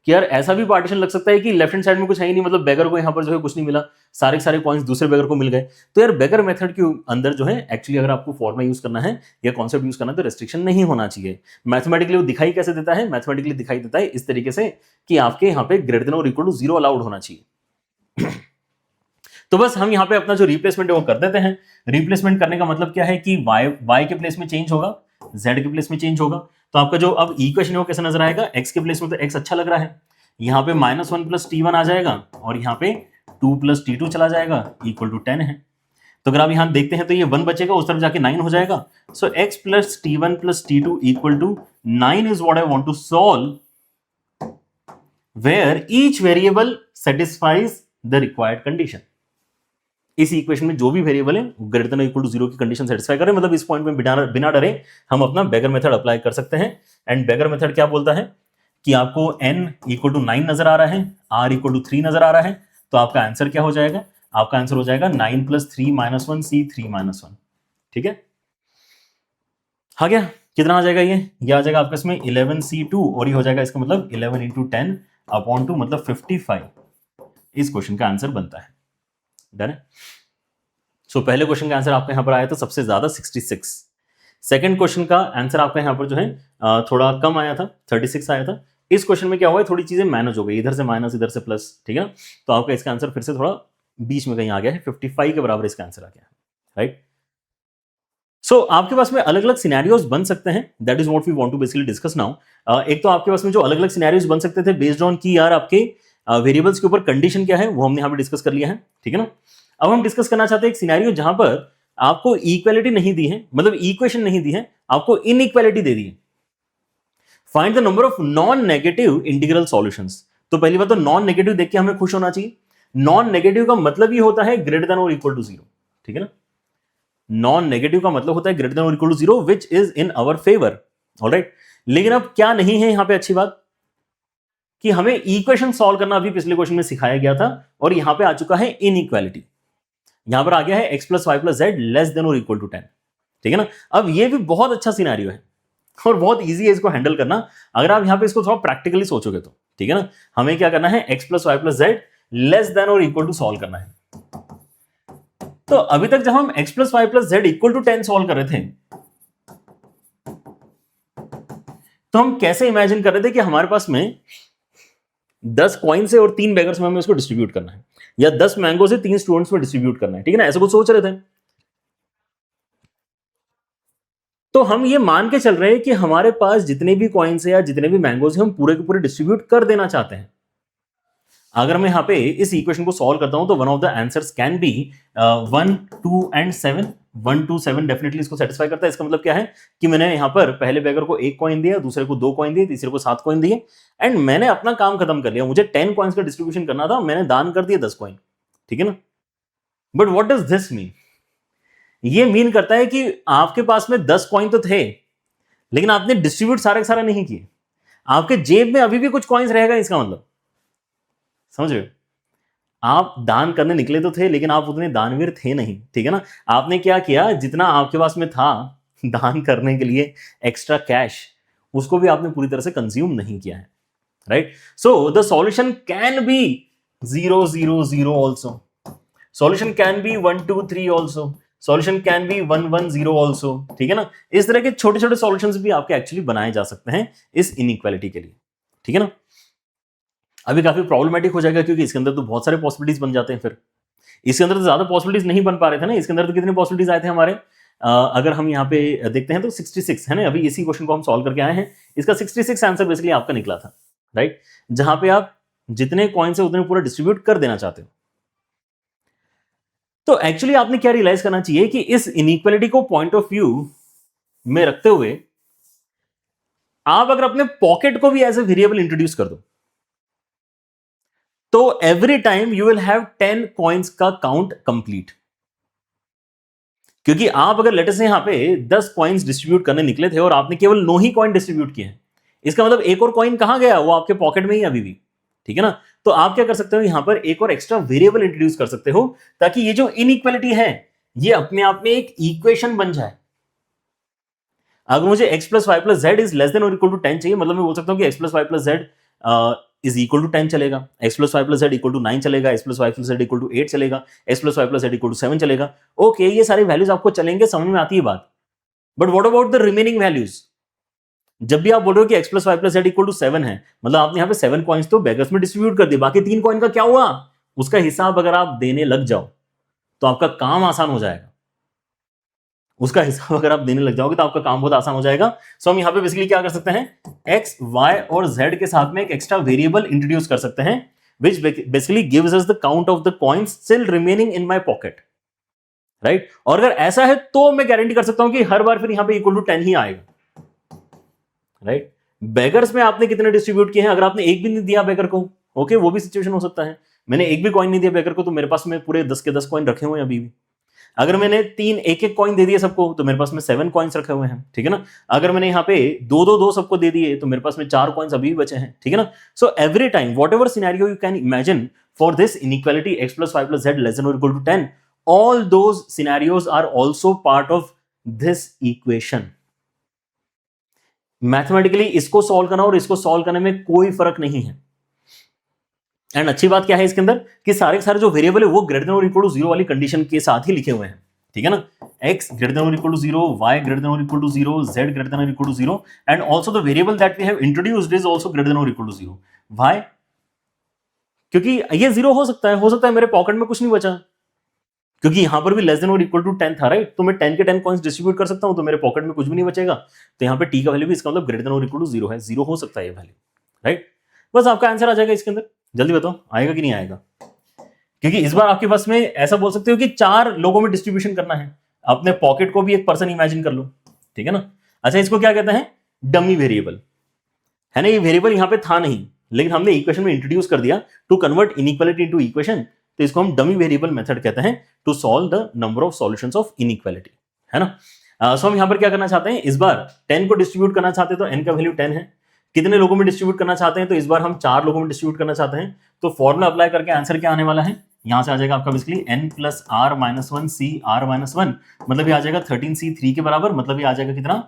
कि यार ऐसा भी पार्टीशन लग सकता है कि लेफ्ट हैंड साइड में कुछ है ही नहीं, मतलब बेगर को यहाँ पर जो है कुछ नहीं मिला, सारे के सारे कॉइन्स दूसरे बेगर को मिल गए। तो यार बेगर मेथड के अंदर जो है एक्चुअली अगर आपको फॉर्मा यूज करना है या कॉन्सेप्ट यूज करना है तो रेस्ट्रिक्शन नहीं होना चाहिए। मैथमेटिकली वो दिखाई कैसे देता है, मैथमेटिकली दिखाई देता है इस तरीके से कि आपके यहाँ पे ग्रेटर देन और इक्वल टू 0 अलाउड होना चाहिए। तो बस हम यहाँ पे अपना जो रिप्लेसमेंट है वो कर देते हैं। रिप्लेसमेंट करने का मतलब क्या है कि y के प्लेस में चेंज होगा, z के प्लेस में चेंज होगा। तो आपका जो अब इक्वेशन है वो कैसे नजर आएगा, x के प्लेस में तो x अच्छा लग रहा है, यहाँ पे -1 + t1 आ जाएगा और यहाँ पे 2 + t2 चला जाएगा इक्वल टू 10 है। तो अगर आप यहाँ देखते हैं तो ये 1 बचेगा, उस तरफ जाके 9 हो जाएगा। So x + t1 + t2 equal to 9 is what I want to solve where each variable satisfies the required condition. इस इक्वेशन में जो भी वेरिएबल है ग्रेटर देन इक्वल टू 0 की कंडीशन सेटिस्फाई करें, मतलब इस पॉइंट में बिना डरे हम अपना बेगर मेथड अप्लाई कर सकते हैं। एंड बेगर मेथड क्या बोलता है कि आपको n इक्वल टू 9 नजर आ रहा है, r इक्वल टू 3 नजर आ रहा है, तो आपका आंसर क्या हो जाएगा, आपका आंसर हो जाएगा 9 + 3 - 1 c 3 - 1। ठीक है, आ गया, कितना आ जाएगा ये आ जाएगा आपका इसमें 11c2 और ये हो जाएगा इसका मतलब 11 × 10/2 मतलब 55। इस क्वेश्चन का आंसर बनता है। डन है। सो पहले क्वेश्चन का आंसर आपका यहां पर आया था सबसे ज्यादा 66। सेकंड क्वेश्चन का आंसर आपका यहां पर जो है थोड़ा कम आया था, 36 आया था। इस क्वेश्चन में क्या हुआ है, थोड़ी चीजें मैनेज हो गई, इधर से माइनस इधर से प्लस, ठीक है ना। तो आपका इसका आंसर फिर से थोड़ा बीच में कहीं आ गया है, 55 के बराबर इसका आंसर आ गया है, राइट। सो आपके पास में अलग अलग सिनेरियोज बन सकते हैं, that is what we want to basically discuss now. एक तो आपके पास में जो अलग अलग सिनेरियोज बन सकते थे बेस्ड ऑन की यार आपके वेरिएबल्स के ऊपर कंडीशन क्या है, वो हमने यहाँ पे डिस्कस कर लिया है, ठीक है ना। अब हम डिस्कस करना चाहते हैं एक सिनेरियो जहां पर आपको इक्वालिटी नहीं दी है, मतलब इक्वेशन नहीं दी है, आपको इनइक्वालिटी दे दी है। Find the number of non negative integral solutions. तो पहली बात तो नॉन नेगेटिव देख के हमें खुश होना चाहिए। नॉन नेगेटिव का मतलब ही होता है ग्रेटर देन और इक्वल टू 0, ठीक है ना। नॉन नेगेटिव का मतलब होता है ग्रेटर देन और equal to 0 which is in our favour, alright. लेकिन अब क्या नहीं है यहां पे अच्छी बात कि हमें इक्वेशन सॉल्व करना अभी पिछले क्वेश्चन में सिखाया गया था और यहां पे आ चुका है इनइक्वालिटी। यहां पर आ गया है x + y + z less than और इक्वल टू 10, ठीक है ना। अब ये भी बहुत अच्छा सिनेरियो है और बहुत इजी है इसको हैंडल करना अगर आप यहां पे इसको थोड़ा प्रैक्टिकली सोचोगे तो, ठीक है ना। हमें क्या करना है, x + y + z less than और इक्वल टू सॉल्व करना है। तो अभी तक जब हम x + y + z equal to 10 solve कर रहे थे तो हम कैसे इमेजिन कर रहे थे कि हमारे पास में 10 कॉइन से और 3 बेगर्स में हमें उसको डिस्ट्रीब्यूट करना है, या 10 मैंगो से 3 स्टूडेंट्स में डिस्ट्रीब्यूट करना है, ठीक है ना, ऐसा कुछ सोच रहे थे। तो हम ये मान के चल रहे हैं कि हमारे पास जितने भी कॉइन्स है या जितने भी मैंगोज हैं हम पूरे के पूरे डिस्ट्रीब्यूट कर देना चाहते हैं। अगर मैं यहां पे इस इक्वेशन को सॉल्व करता हूं तो one of the answers can be 1, 2 and 7। 1, 2, 7 definitely इसको सेटिस्फाई करता है। इसका मतलब क्या है कि मैंने यहां पर पहले बेगर को 1 कॉइन दिया, दूसरे को 2 कॉइन दिए, तीसरे को 7 कॉइन दिए एंड मैंने अपना काम खत्म कर लिया। मुझे 10 कॉइन्स का डिस्ट्रीब्यूशन करना था, मैंने दान कर दिया 10 कॉइन, ठीक है ना। But what does this mean, ये मीन करता है कि आपके पास में 10 कॉइन तो थे लेकिन आपने डिस्ट्रीब्यूट सारे सारे नहीं किए, आपके जेब में अभी भी कुछ कॉइन्स रहेगा। इसका मतलब समझ रहे हो, आप दान करने निकले तो थे लेकिन आप उतने दानवीर थे नहीं, ठीक है ना। आपने क्या किया, जितना आपके पास में था दान करने के लिए एक्स्ट्रा कैश, उसको भी आपने पूरी तरह से कंज्यूम नहीं किया है, right. So the solution can be 0, 0, 0 also, solution can be 1, 2, 3 also, solution can be 1, 1, 0 also, ठीक है ना। इस तरह के छोटे छोटे सॉल्यूशंस भी आपके एक्चुअली बनाए जा सकते हैं इस इनइक्वालिटी के लिए, ठीक है ना। अभी काफी प्रॉब्लमेटिक हो जाएगा क्योंकि इसके अंदर तो बहुत सारे पॉसिबिलिटीज बन जाते हैं। फिर इसके अंदर तो ज्यादा पॉसिबिलिटीज नहीं बन पा रहे थे ना, इसके अंदर तो कितने पॉसिबिलिटीज आए थे हमारे, अगर हम यहाँ पे देखते हैं तो 66 है ना। अभी इसी क्वेश्चन को हम सॉल्व करके आए हैं, इसका 66 आंसर बेसिकली आपका निकला था, राइट, जहां पे आप जितने कॉइन से उतने पूरा डिस्ट्रीब्यूट कर देना चाहते हो। तो एक्चुअली आपने क्या रियलाइज करना चाहिए कि इस इनइक्वालिटी को पॉइंट ऑफ व्यू में रखते हुए आप अगर अपने पॉकेट को भी एज ए वेरिएबल इंट्रोड्यूस कर दो तो every time you will have 10 coins का काउंट कंप्लीट। क्योंकि आप अगर लेटर से यहां पे 10 कॉइन्स डिस्ट्रीब्यूट करने निकले थे और आपने केवल 9 ही कॉइन डिस्ट्रीब्यूट किए हैं, इसका मतलब एक और कॉइन कहां गया, वो आपके पॉकेट में ही अभी भी, ठीक है ना। तो आप क्या कर सकते हो, यहां पर एक और एक्स्ट्रा वेरिएबल इंट्रोड्यूस कर सकते हो ताकि ये जो इनइक्वालिटी है ये अपने आप में एक इक्वेशन बन जाए। अगर मुझे x plus y plus z is less than और इक्वल टू 10 चाहिए, मतलब मैं बोल सकता हूं कि x plus y plus z is equal to 10 चलेगा, x plus y plus z equal to 9 चलेगा, x plus y plus z equal to 8 चलेगा, x plus y plus z equal to 7 चलेगा। ओके, ये सारी वैल्यूज आपको चलेंगे, समझ में आती है बात। But what about the remaining values? जब भी आप बोल रहे हो कि x plus y plus z equal to 7 है, मतलब आपने यहाँ पे 7 कॉइन्स तो बेगर्स में डिस्ट्रीब्यूट कर दिए, बाकी 3 कॉइन का क्या हुआ? उसका हिसाब अगर आप देने लग जाओ तो आपका काम आसान हो जाएगा। उसका हिसाब अगर आप देने लग जाओगे तो आपका काम बहुत आसान हो जाएगा। सो हम यहाँ पे बेसिकली क्या कर सकते हैं, x, y और z के साथ में एक एक्स्ट्रा वेरिएबल इंट्रोड्यूस कर सकते हैं, which basically gives us the count of the coins still remaining in my pocket, right? और अगर ऐसा है तो मैं गारंटी कर सकता हूं कि हर बार फिर यहाँ पे इक्वल टू 10 ही आएगा, राइट? बेगर्स में आपने कितने डिस्ट्रीब्यूट किए हैं? अगर आपने एक भी नहीं दिया बेगर को, ओके, वो भी सिचुएशन हो सकता है। मैंने एक भी कॉइन नहीं दिया बेगर को तो मेरे पास में पूरे 10 के 10 कॉइन रखे हुए हैं अभी भी। अगर मैंने एक एक कॉइन दे दिए सबको तो मेरे पास में 7 कॉइन्स रखे हुए हैं, ठीक है ना? अगर मैंने यहाँ पे दो सबको दे दिए तो मेरे पास में 4 कॉइन्स अभी भी बचे हैं, ठीक है ना? So every time whatever scenario you can imagine for this inequality x plus y plus z less than और equal to 10, all those scenarios are also part of this equation. Mathematically इसको solve करना और इसको solve करने में कोई फर्क नहीं है। एंड अच्छी बात क्या है इसके अंदर कि सारे जो वेरिएबल है वो ग्रेटर देन और इक्वल टू 0 वाली कंडीशन के साथ ही लिखे हुए हैं, ठीक है ना? x ग्रेटर देन और equal to 0, y greater than और equal to 0, z greater than और equal to 0, and also the variable that we have introduced is also greater than और इक्वल टू 0। why? क्योंकि ये 0 हो सकता है मेरे पॉकेट में कुछ नहीं बचा, क्योंकि यहां पर भी लेस देन और इक्वल टू 10 था, राइट? तो मैं 10 के 10 कॉइन्स डिस्ट्रीब्यूट कर सकता हूं तो मेरे पॉकेट में कुछ भी नहीं बचेगा। तो यहां पे t का वैल्यू भी इसका मतलब ग्रेटर देन और इक्वल टू 0 है, 0 हो सकता है ये वैल्यू, राइट? बस आपका आंसर आ जाएगा इसके अंदर। जल्दी बताओ आएगा कि नहीं आएगा? क्योंकि इस बार आपके पास में ऐसा बोल सकते हो कि 4 लोगों में डिस्ट्रीब्यूशन करना है, अपने पॉकेट को भी एक पर्सन इमेजिन कर लो, ठीक है ना? अच्छा, इसको क्या कहते हैं? डमी वेरिएबल, है ना? ये वेरिएबल यहां पे था नहीं, लेकिन हमने इक्वेशन में इंट्रोड्यूस कर दिया to convert inequality into equation, तो इसको हम डमी वेरिएबल मेथड कहते हैं to solve the number of solutions of inequality, है ना? सो हम यहां पर क्या करना चाहते हैं, इस बार 10 को डिस्ट्रीब्यूट करना चाहते हैं तो n का वैल्यू 10 है। कितने लोगों में डिस्ट्रीब्यूट करना चाहते हैं? तो इस बार हम 4 लोगों में डिस्ट्रीब्यूट करना चाहते हैं। तो फॉर्मूला अप्लाई करके आंसर क्या आने वाला है? यहां से आ जाएगा आपका basically n plus r minus 1 c r minus 1, मतलब ये आ जाएगा 13c 3 के बराबर, मतलब ये आ जाएगा कितना?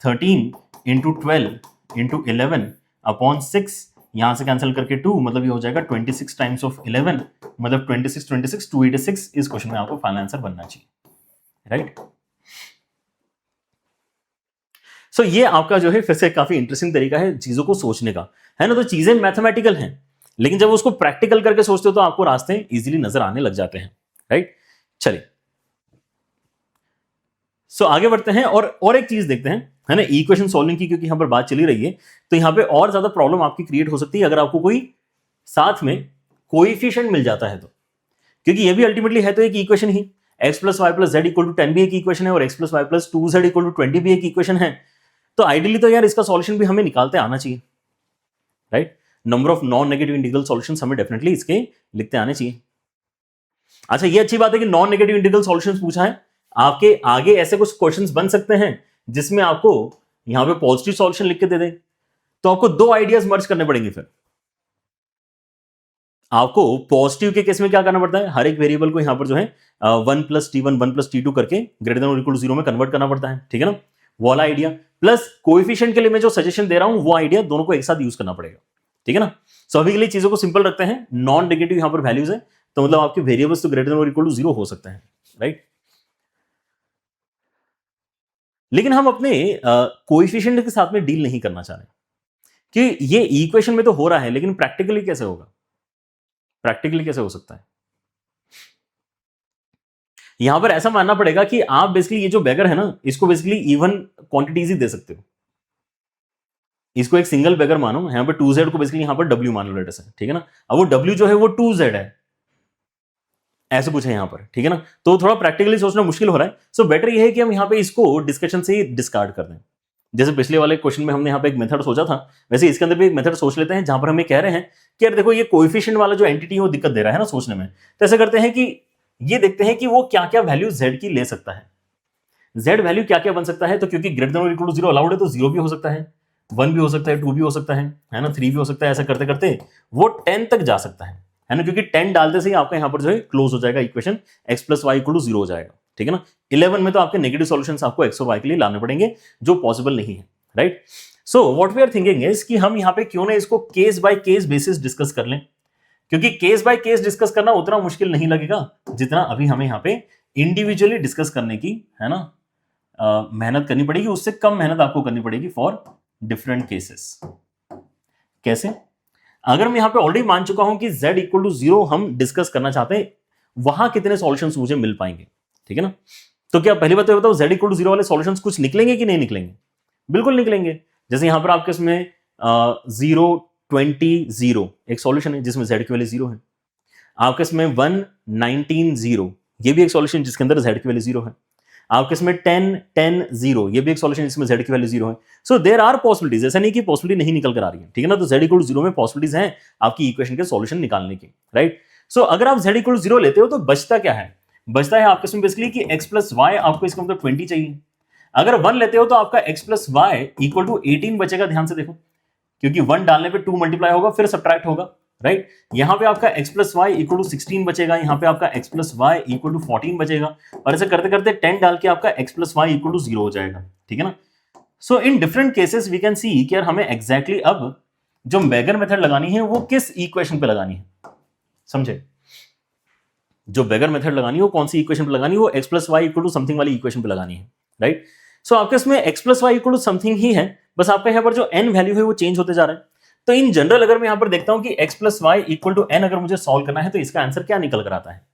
13 इंटू 12 इंटू 11 अपॉन 6, यहां से कैंसिल करके 2, मतलब ये हो जाएगा 26 टाइम्स ऑफ 11, मतलब 26 286 इस क्वेश्चन में आपको फाइनल आंसर बनना चाहिए, राइट? सो ये आपका जो है फिर से काफी इंटरेस्टिंग तरीका है चीजों को सोचने का, है ना? तो चीजें मैथमेटिकल हैं, लेकिन जब उसको प्रैक्टिकल करके सोचते हो तो आपको रास्ते इजीली नजर आने लग जाते हैं, राइट? चलिए, सो आगे बढ़ते हैं और एक चीज देखते हैं, है ना? इक्वेशन सॉल्विंग की, क्योंकि यहां पर बात चली रही है तो यहां पे और ज्यादा प्रॉब्लम आपकी क्रिएट हो सकती है अगर आपको कोई साथ में कोएफिशिएंट मिल जाता है तो, क्योंकि ये भी अल्टीमेटली है तो एक इक्वेशन ही। x plus y plus z equal to 10 भी एक इक्वेशन है और x plus y plus 2z equal to 20 भी एक इक्वेशन है। तो आइडियली तो यार इसका सॉल्यूशन भी हमें निकालते आना चाहिए, right? Number of non negative integral solutions हमें डेफिनेटली इसके लिखते आने चाहिए। अच्छा, ये अच्छी बात है कि नॉन नेगेटिव इंटीग्रल सॉल्यूशंस पूछा है। आपके आगे ऐसे कुछ क्वेश्चंस बन सकते हैं जिसमें आपको यहां पे पॉजिटिव सॉल्यूशन लिख के दे दे, तो आपको 2 आइडियाज मर्ज करने पड़ेंगे। फिर आपको पॉजिटिव के केस में क्या करना पड़ता है, हर एक वेरिएबल को यहां पर जो है 1 प्लस t1 1 प्लस t2 करके ग्रेटर देन और इक्वल टू 0 में कन्वर्ट करना पड़ता है, ठीक है ना? वो वाला आइडिया प्लस कोएफिशिएंट के लिए मैं जो सजेशन दे रहा हूं वो आइडिया, दोनों को एक साथ यूज करना पड़ेगा, ठीक है ना? सो अभी के लिए चीजों को सिंपल रखते हैं। नॉन नेगेटिव यहां पर वैल्यूज है तो मतलब आपके वेरिएबल्स तो ग्रेटर देन और इक्वल टू 0 हो सकते हैं, राइट? लेकिन हम अपने कोएफिशिएंट के साथ में डील नहीं करना चाह रहे कि ये इक्वेशन में तो हो रहा है लेकिन प्रैक्टिकली कैसे होगा, प्रैक्टिकली कैसे हो सकता है? यहां पर ऐसा मानना पड़ेगा कि आप बेसिकली ये जो बेगर है ना, इसको बेसिकली इवन क्वांटिटीज ही दे सकते हो। इसको एक सिंगल बेगर मानो, यहां पर 2z को बेसिकली यहां पर w मान लो लेटर से, ठीक है ना? अब वो w जो है वो 2z है, ऐसे कुछ है यहां पर, ठीक है ना? तो थोड़ा प्रैक्टिकली सोचना मुश्किल हो रहा है। सो बेटर ये है कि हम यहां पे इसको डिस्कशन से ही डिस्कार्ड कर दें। जैसे पिछले वाले क्वेश्चन में हमने यहां पे एक मेथड सोचा था, वैसे इसके अंदर भी एक मेथड सोच लेते हैं जहां पर हम ये कह रहे हैं कि यार देखो ये कोएफिशिएंट वाला जो एंटिटी है वो दिक्कत दे रहा है ना सोचने में। तो ऐसा करते हैं कि ये देखते हैं कि वो क्या क्या वैल्यू z की ले सकता है, z वैल्यू क्या क्या बन सकता है। तो क्योंकि ग्रेटर देन और इक्वल टू 0 अलाउड है तो 0 भी हो सकता है, 1 भी हो सकता है, 2 भी हो सकता है ना? 3 भी हो सकता है। ऐसा करते करते वो 10 तक जा सकता है ना? क्योंकि 10 डालते से ही आपका यहां पर जो है क्लोज हो जाएगा equation, x plus y equal to 0 हो जाएगा, ठीक है ना। 11 में तो आपके नेगेटिव सॉल्यूशंस आपको x और y के लिए लाने पड़ेंगे, जो पॉसिबल नहीं है, right. So what we are thinking is कि हम यहाँ पे क्यों ना इसको case by case basis discuss कर लें, क्योंकि केस बाय केस डिस्कस करना उतना मुश्किल नहीं लगेगा जितना अभी हमें यहाँ पे इंडिविजुअली डिस्कस करने की, है ना, मेहनत करनी पड़ेगी। उससे कम मेहनत आपको करनी पड़ेगी फॉर डिफरेंट केसेस। कैसे? अगर मैं यहां पे ऑलरेडी मान चुका हूं कि z इक्वल टू 0 हम डिस्कस करना चाहते हैं, वहां कितने सॉल्यूशंस मुझे मिल पाएंगे, ठीक है ना। तो क्या पहली बात तो बताओ, z इक्वल टू 0 वाले सॉल्यूशंस कुछ निकलेंगे कि नहीं निकलेंगे? बिल्कुल निकलेंगे। जैसे यहां पर आपके इसमें 0 20 0 एक सॉल्यूशन है जिसमें z की वैल्यू 0 है। आपके इसमें 1 19 0 ये भी एक सॉल्यूशन जिसके अंदर z की वैल्यू 0 है। आपके इसमें 10 10 0 ये भी एक सॉल्यूशन जिसमें z की वैल्यू 0 है। सो देयर आर पॉसिबिलिटीज, ऐसा नहीं कि पॉसिबिलिटी नहीं निकल कर आ रही है, ठीक है ना। तो z इक्वल टू 0 में पॉसिबिलिटीज हैं आपकी इक्वेशन के सॉल्यूशन निकालने की, राइट। सो अगर आप z इक्वल टू 0 लेते हो तो बचता क्या है? बचता है आपके इसमें बेसिकली कि x प्लस वाई, आपको इसका मतलब 20 चाहिए। अगर 1 लेते हो तो आपका x plus y equal to 18 बचेगा। ध्यान से देखो, क्योंकि 1 डालने पे 2 मल्टीप्लाई होगा फिर सब्ट्रैक्ट होगा, राइट। यहां पे आपका x plus y equal to 16 बचेगा, यहां पे आपका x plus y equal to 14 बचेगा, और ऐसे करते करते 10 डाल के आपका x plus y equal to 0 हो जाएगा, ठीक है ना। So in different cases we can see कि यार हमें एग्जैक्टली अब जो बेगर मेथड लगानी है वो किस इक्वेशन पे लगानी है, समझे। जो बेगर मेथड लगानी है वो कौन सी इक्वेशन पे लगानी है, वो x plus y equal to something वाली इक्वेशन पे लगानी है, राइट। सो आपके इसमें x plus y equal to something ही है, बस आपका यहाँ पर जो n वैल्यू है वो चेंज होते जा रहा है। तो इन जनरल अगर मैं यहां पर देखता हूं कि x plus y equal to n अगर मुझे सॉल्व करना है तो इसका आंसर क्या निकल कर आता है।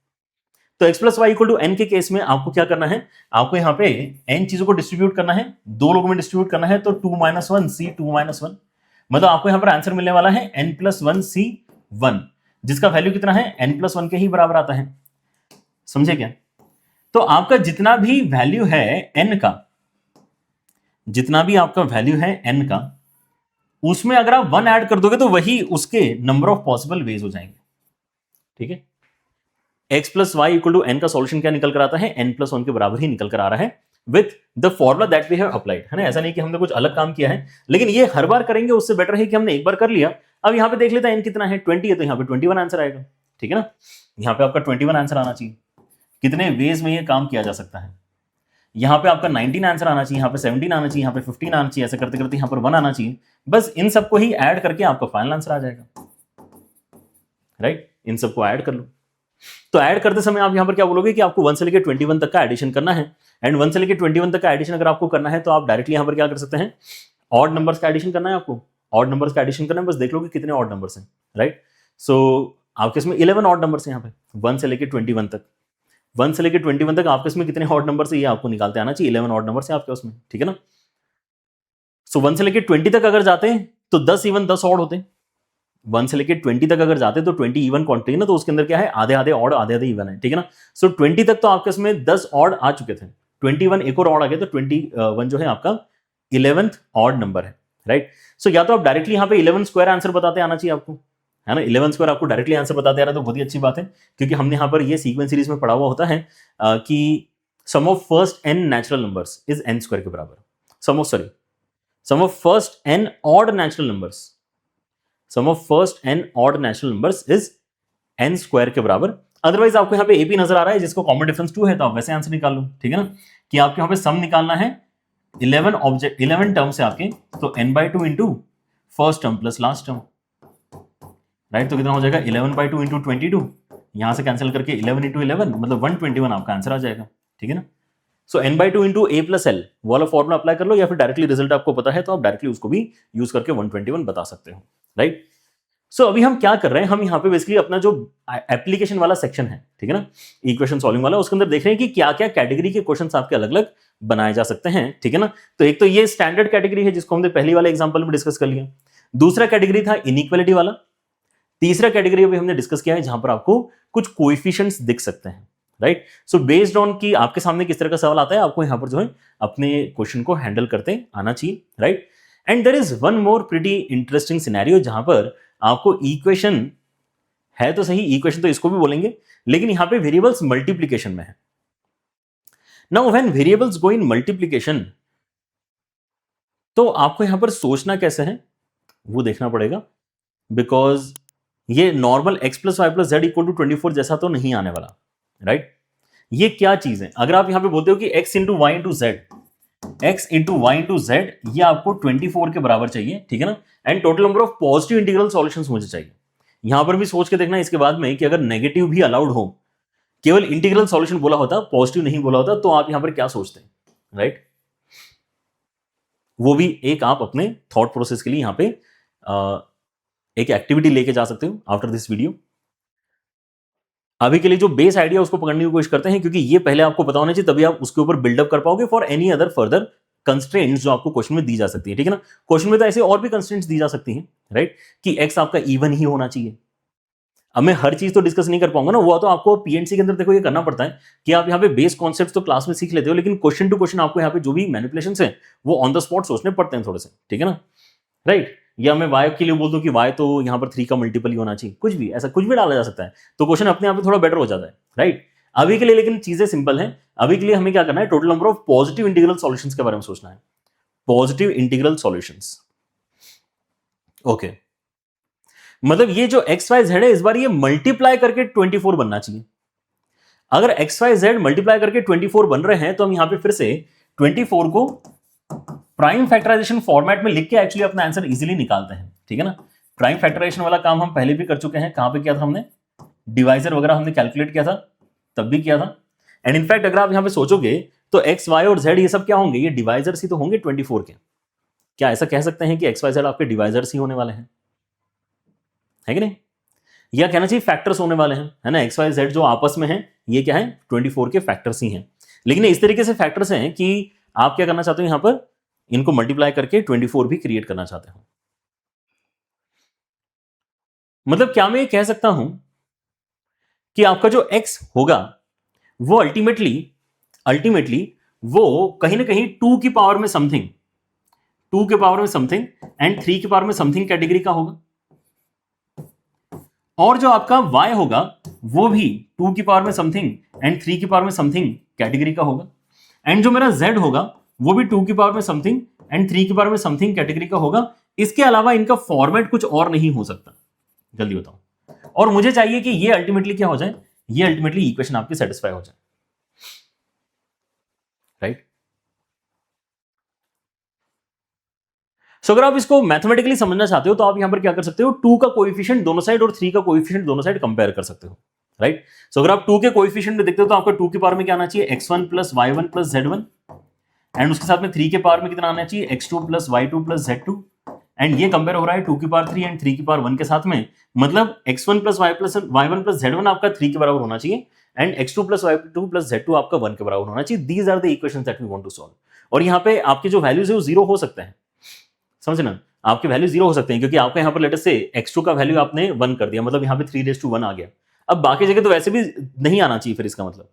तो x plus y equal to n के केस में आपको क्या करना है, आपको यहाँ पे n चीजों को डिस्ट्रीब्यूट करना है, दो लोगों में डिस्ट्रीब्यूट करना है। तो 2 - 1 c 2 - 1, मतलब आपको यहाँ पर आंसर मिलने वाला है n प्लस 1 c 1, जिसका वैल्यू कितना है n प्लस 1 के ही बराबर आता है, समझे क्या। तो आपका जितना भी वैल्यू है n का, जितना भी आपका वैल्यू है n का, उसमें अगर आप 1 ऐड कर दोगे तो वही उसके नंबर ऑफ पॉसिबल वेज हो जाएंगे, ठीक है। x plus y equal to n का सॉल्यूशन क्या निकल कर आता है, n प्लस 1 के बराबर ही निकल कर आ रहा है with the formula that we have applied, है ना। ऐसा नहीं कि हमने कुछ अलग काम किया है, लेकिन ये हर बार करेंगे उससे बेटर है कि हमने एक बार कर लिया। अब यहां पे देख लेते हैं n कितना है, 20 है, तो यहां पे 21 आंसर आएगा, ठीक है ना। यहां पे आपका 21 आंसर आना चाहिए। कितने वेज में ये काम किया जा सकता है, यहां पे आपका 19 आंसर आना चाहिए, यहां पे 17 आना चाहिए, यहां पे 15 आना चाहिए, ऐसे करते करते यहां पर 1 आना चाहिए। बस इन सबको ही ऐड करके आपका फाइनल आंसर आ जाएगा, राइट। इन सबको ऐड कर लो। तो ऐड करते समय आप यहां पर क्या बोलोगे कि आपको 1 से लेकर 21 तक का एडिशन करना है, एंड 1 से लेकर 21 तक का एडिशन अगर आपको करना है तो आप डायरेक्टली यहां पर क्या कर सकते हैं, ऑड नंबर्स का एडिशन करना है आपको, ऑड नंबर्स का एडिशन करना है। बस देख लो कि कितने ऑड नंबर्स हैं, राइट। सो आपके इसमें 11 ऑड नंबर्स हैं, यहाँ पे 1 से लेकर 21 तक, 1 से लेकर 21 तक आपके इसमें कितने ऑड नंबर से ये आपको निकालते आना चाहिए, 11 ऑड नंबर से आपके उसमें, ठीक है ना। सो 1 से लेकर 20 तक अगर जाते हैं तो 10 इवन 10 ऑड होते हैं। 1 से लेकर 20 तक अगर जाते हैं तो 20 इवन क्वांटिटी है ना, तो उसके अंदर क्या है, आधे आधे ऑड आधे आधे इवन है, ठीक है ना। सो 20 तक तो आपके इसमें 10 ऑड आ चुके थे, 21 एक और ऑड आ गया, तो 21 जो है आपका 11th ऑड नंबर है, राइट। सो या तो आप डायरेक्टली यहाँ पे 11 स्क्वायर आंसर बताते आना चाहिए आपको, है ना। 11 स्क्वायर आपको डायरेक्टली आंसर बताते आ रहा है तो बहुत ही अच्छी बात है, क्योंकि हमने यहाँ पर ये सीक्वेंस सीरीज में पढ़ा हुआ होता है कि sum of first n natural numbers is n square के बराबर। Sum of first n odd natural numbers, sum of first n odd natural numbers is n square के बराबर। अदरवाइज आपको यहाँ पे एपी नजर आ रहा है जिसको कॉमन डिफरेंस 2 है, तो आप वैसे आंसर निकाल लो, ठीक है ना। कि आपके यहाँ पे सम निकालना है 11 टर्म से आपके, तो n/2 into first term plus last term, right. तो कितना हो जाएगा 11/2 इंटू 22, यहां से कैंसिल करके 11 इंटू 11 मतलब 121 आपका आंसर आ जाएगा, ठीक है ना। सो n/2 into a plus L वाला फॉर्मुला अप्लाई कर लो, या फिर डायरेक्टली रिजल्ट आपको पता है तो आप डायरेक्टली उसको भी यूज करके 121 बता सकते हो, राइट। सो अभी हम क्या कर रहे हैं, हम यहाँ पे बेसिकली अपना जो एप्लीकेशन वाला सेक्शन है, ठीक है ना, इक्वेशन सॉल्विंग वाला, उसके अंदर देख रहे हैं कि क्या क्या कैटेगरी के क्वेश्चंस आपके अलग अलग बनाए जा सकते हैं, ठीक है ना। तो एक तो ये स्टैंडर्ड कैटेगरी है जिसको हमने पहली वाले एग्जांपल में डिस्कस कर लिया। दूसरा कैटेगरी था इनइक्वालिटी वाला। तीसरा कैटेगरी अभी हमने डिस्कस किया है जहां पर आपको कुछ कोएफिशिएंट्स दिख सकते हैं, राइट। सो बेस्ड ऑन कि आपके सामने किस तरह का सवाल आता है, आपको यहां पर जो है अपने क्वेश्चन को हैंडल करते आना चाहिए, right. And there is one more pretty interesting scenario जहां पर आपको इक्वेशन है तो सही, इक्वेशन तो इसको भी बोलेंगे, लेकिन यहां पे वेरिएबल्स मल्टीप्लिकेशन में है। Now when variables go in multiplication, तो आपको यहां पर सोचना कैसे है वो देखना पड़ेगा, बिकॉज ये normal x plus y plus z equal to 24 जैसा तो नहीं आने वाला, राइट। ये क्या चीज है? अगर आप यहां पे बोलते हो कि x into y into z, x into y into z, ये आपको 24 के बराबर चाहिए, ठीक है ना, and total number of positive integral solutions मुझे चाहिए। यहां पर भी सोच के देखना इसके बाद में कि अगर नेगेटिव भी अलाउड हो, केवल इंटीग्रल सॉल्यूशन बोला होता, पॉजिटिव नहीं बोला होता, तो आप यहां पर क्या सोचते हैं, राइट? वो भी एक आप अपने थॉट प्रोसेस के लिए यहां पे एक एक्टिविटी लेके जा सकते हो आफ्टर दिस वीडियो। अभी के लिए जो बेस आइडिया उसको पकड़ने की कोशिश करते हैं, क्योंकि ये पहले आपको पता होना चाहिए, तभी आप उसके ऊपर बिल्डअप कर पाओगे for any other further constraints जो आपको क्वेश्चन में दी जा सकती है, ठीक है ना। क्वेश्चन में तो ऐसे और भी कंस्ट्रेंट्स दी जा सकती हैं, राइट, कि एक्स आपका इवन ही होना चाहिए। अब मैं हर चीज तो डिस्कस नहीं कर पाऊंगा ना, वो तो आपको पीएनसी के अंदर देखो ये करना पड़ता है कि आप यहाँ पे बेस कॉन्सेप्ट तो क्लास में सीख लेते हो, लेकिन क्वेश्चन टू क्वेश्चन आपको यहाँ पे जो भी मैनिपुलेशंस हैं वो ऑन द स्पॉट सोचने पड़ते हैं थोड़े से, ठीक है ना, राइट। या मैं y के लिए बोल दूं कि y तो यहाँ पर 3 का मल्टीपल ही होना चाहिए, कुछ भी ऐसा कुछ भी डाला जा सकता है, तो क्वेश्चन अपने आप में थोड़ा बेटर हो जाता है, राइट। अभी के लिए लेकिन चीजें सिंपल हैं। अभी के लिए हमें क्या करना है, total number of positive integral solutions के बारे में सोचना है, पॉजिटिव इंटीग्रल सॉल्यूशंस। ओके, मतलब ये जो एक्स वाई जेड है, इस बार ये मल्टीप्लाई करके 24 बनना चाहिए। अगर एक्स वाई जेड मल्टीप्लाई करके 24 बन रहे हैं, तो हम यहां पे फिर से 24 को प्राइम फैक्टराइजेशन फॉर्मेट में लिख के एक्चुअली अपना आंसर इजीली निकालते हैं, ठीक है ना। प्राइम फैक्टराइजेशन वाला काम हम पहले भी कर चुके हैं, कहां पे किया था हमने, डिवाइजर वगैरह हमने कैलकुलेट किया था, तब भी किया था। एंड इनफैक्ट अगर आप यहां पे सोचोगे तो एक्स वाई और जेड ये सब क्या होंगे, ये डिवाइजर्स ही तो होंगे 24 के। क्या ऐसा कह सकते हैं कि एक्स वाई जेड आपके डिवाइजर्स ही होने वाले हैं, है कि नहीं? या कहना चाहिए फैक्टर्स होने वाले हैं, है ना। एक्स वाई जेड जो आपस में है, ये क्या है, 24 के फैक्टर्स ही हैं। लेकिन इस तरीके से फैक्टर्स हैं कि आप क्या करना चाहते हो, यहां पर इनको मल्टीप्लाई करके 24 भी क्रिएट करना चाहते हो। मतलब क्या मैं ये कह सकता हूं कि आपका जो x होगा वो अल्टीमेटली वो कहीं ना कहीं 2 की पावर में समथिंग, 2 के पावर में समथिंग एंड 3 के पावर में समथिंग कैटेगरी का होगा। और जो आपका y होगा वो भी 2 की पावर में समथिंग एंड 3 की पावर में समथिंग कैटेगरी का होगा। एंड जो मेरा z होगा वो भी 2 की पावर में समथिंग एंड 3 की पावर में समथिंग कैटेगरी का होगा। इसके अलावा इनका फॉर्मेट कुछ और नहीं हो सकता, जल्दी बताओ। और मुझे चाहिए कि ये अल्टीमेटली क्या हो जाए, ये अल्टीमेटली इक्वेशन आपकी सेटिस्फाई हो जाए, राइट। सो अगर आप इसको मैथमेटिकली समझना चाहते हो तो आप यहां पर क्या कर सकते हो, 2 का कोएफिशिएंट दोनों साइड और 3 का कोएफिशिएंट दोनों साइड कंपेयर कर सकते हो, राइट। सो अगर आप 2 के कोएफिशिएंट में देखते हो तो आपका 2 की पावर में क्या आना चाहिए, x1 plus y1 plus z1, and उसके साथ में 3 के पावर में कितना आना चाहिए, x2 plus y2 plus z2, and ये कंपेयर हो रहा है 2 की पावर 3 एंड 3 की पावर 1 के साथ में। मतलब x1 plus y1 plus z1 आपका 3 के बराबर होना चाहिए and x2 plus y2 plus z2 आपका 1 के बराबर होना चाहिए। These are the equations that we want to solve. और यहाँ पे आपके जो वैल्यूज है वो जीरो हो सकते हैं, समझे ना, आपके वैल्यू जीरो हो सकते हैं, क्योंकि आपका यहाँ पर लेटर से x2 का वैल्यू आपने 1 कर दिया, मतलब यहाँ पे 3:1 आ गया। अब बाकी जगह तो वैसे भी नहीं आना चाहिए फिर इसका मतलब,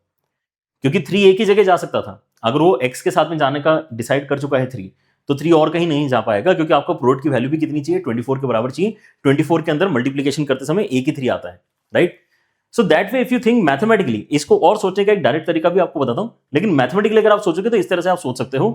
क्योंकि 3 एक ही जगह जा सकता था। अगर वो x के साथ में जाने का डिसाइड कर चुका है 3, तो 3 और कहीं नहीं जा पाएगा, क्योंकि आपको प्रोडक्ट की वैल्यू भी कितनी चाहिए, 24 के बराबर चाहिए। 24 के अंदर मल्टीप्लीकेशन करते समय एक ही 3 आता है, right. So that way if you think mathematically, इसको और सोचने का एक डायरेक्ट तरीका भी आपको बताता हूं, लेकिन मैथमेटिकली अगर आप सोचोगे तो इस तरह से आप सोच सकते हो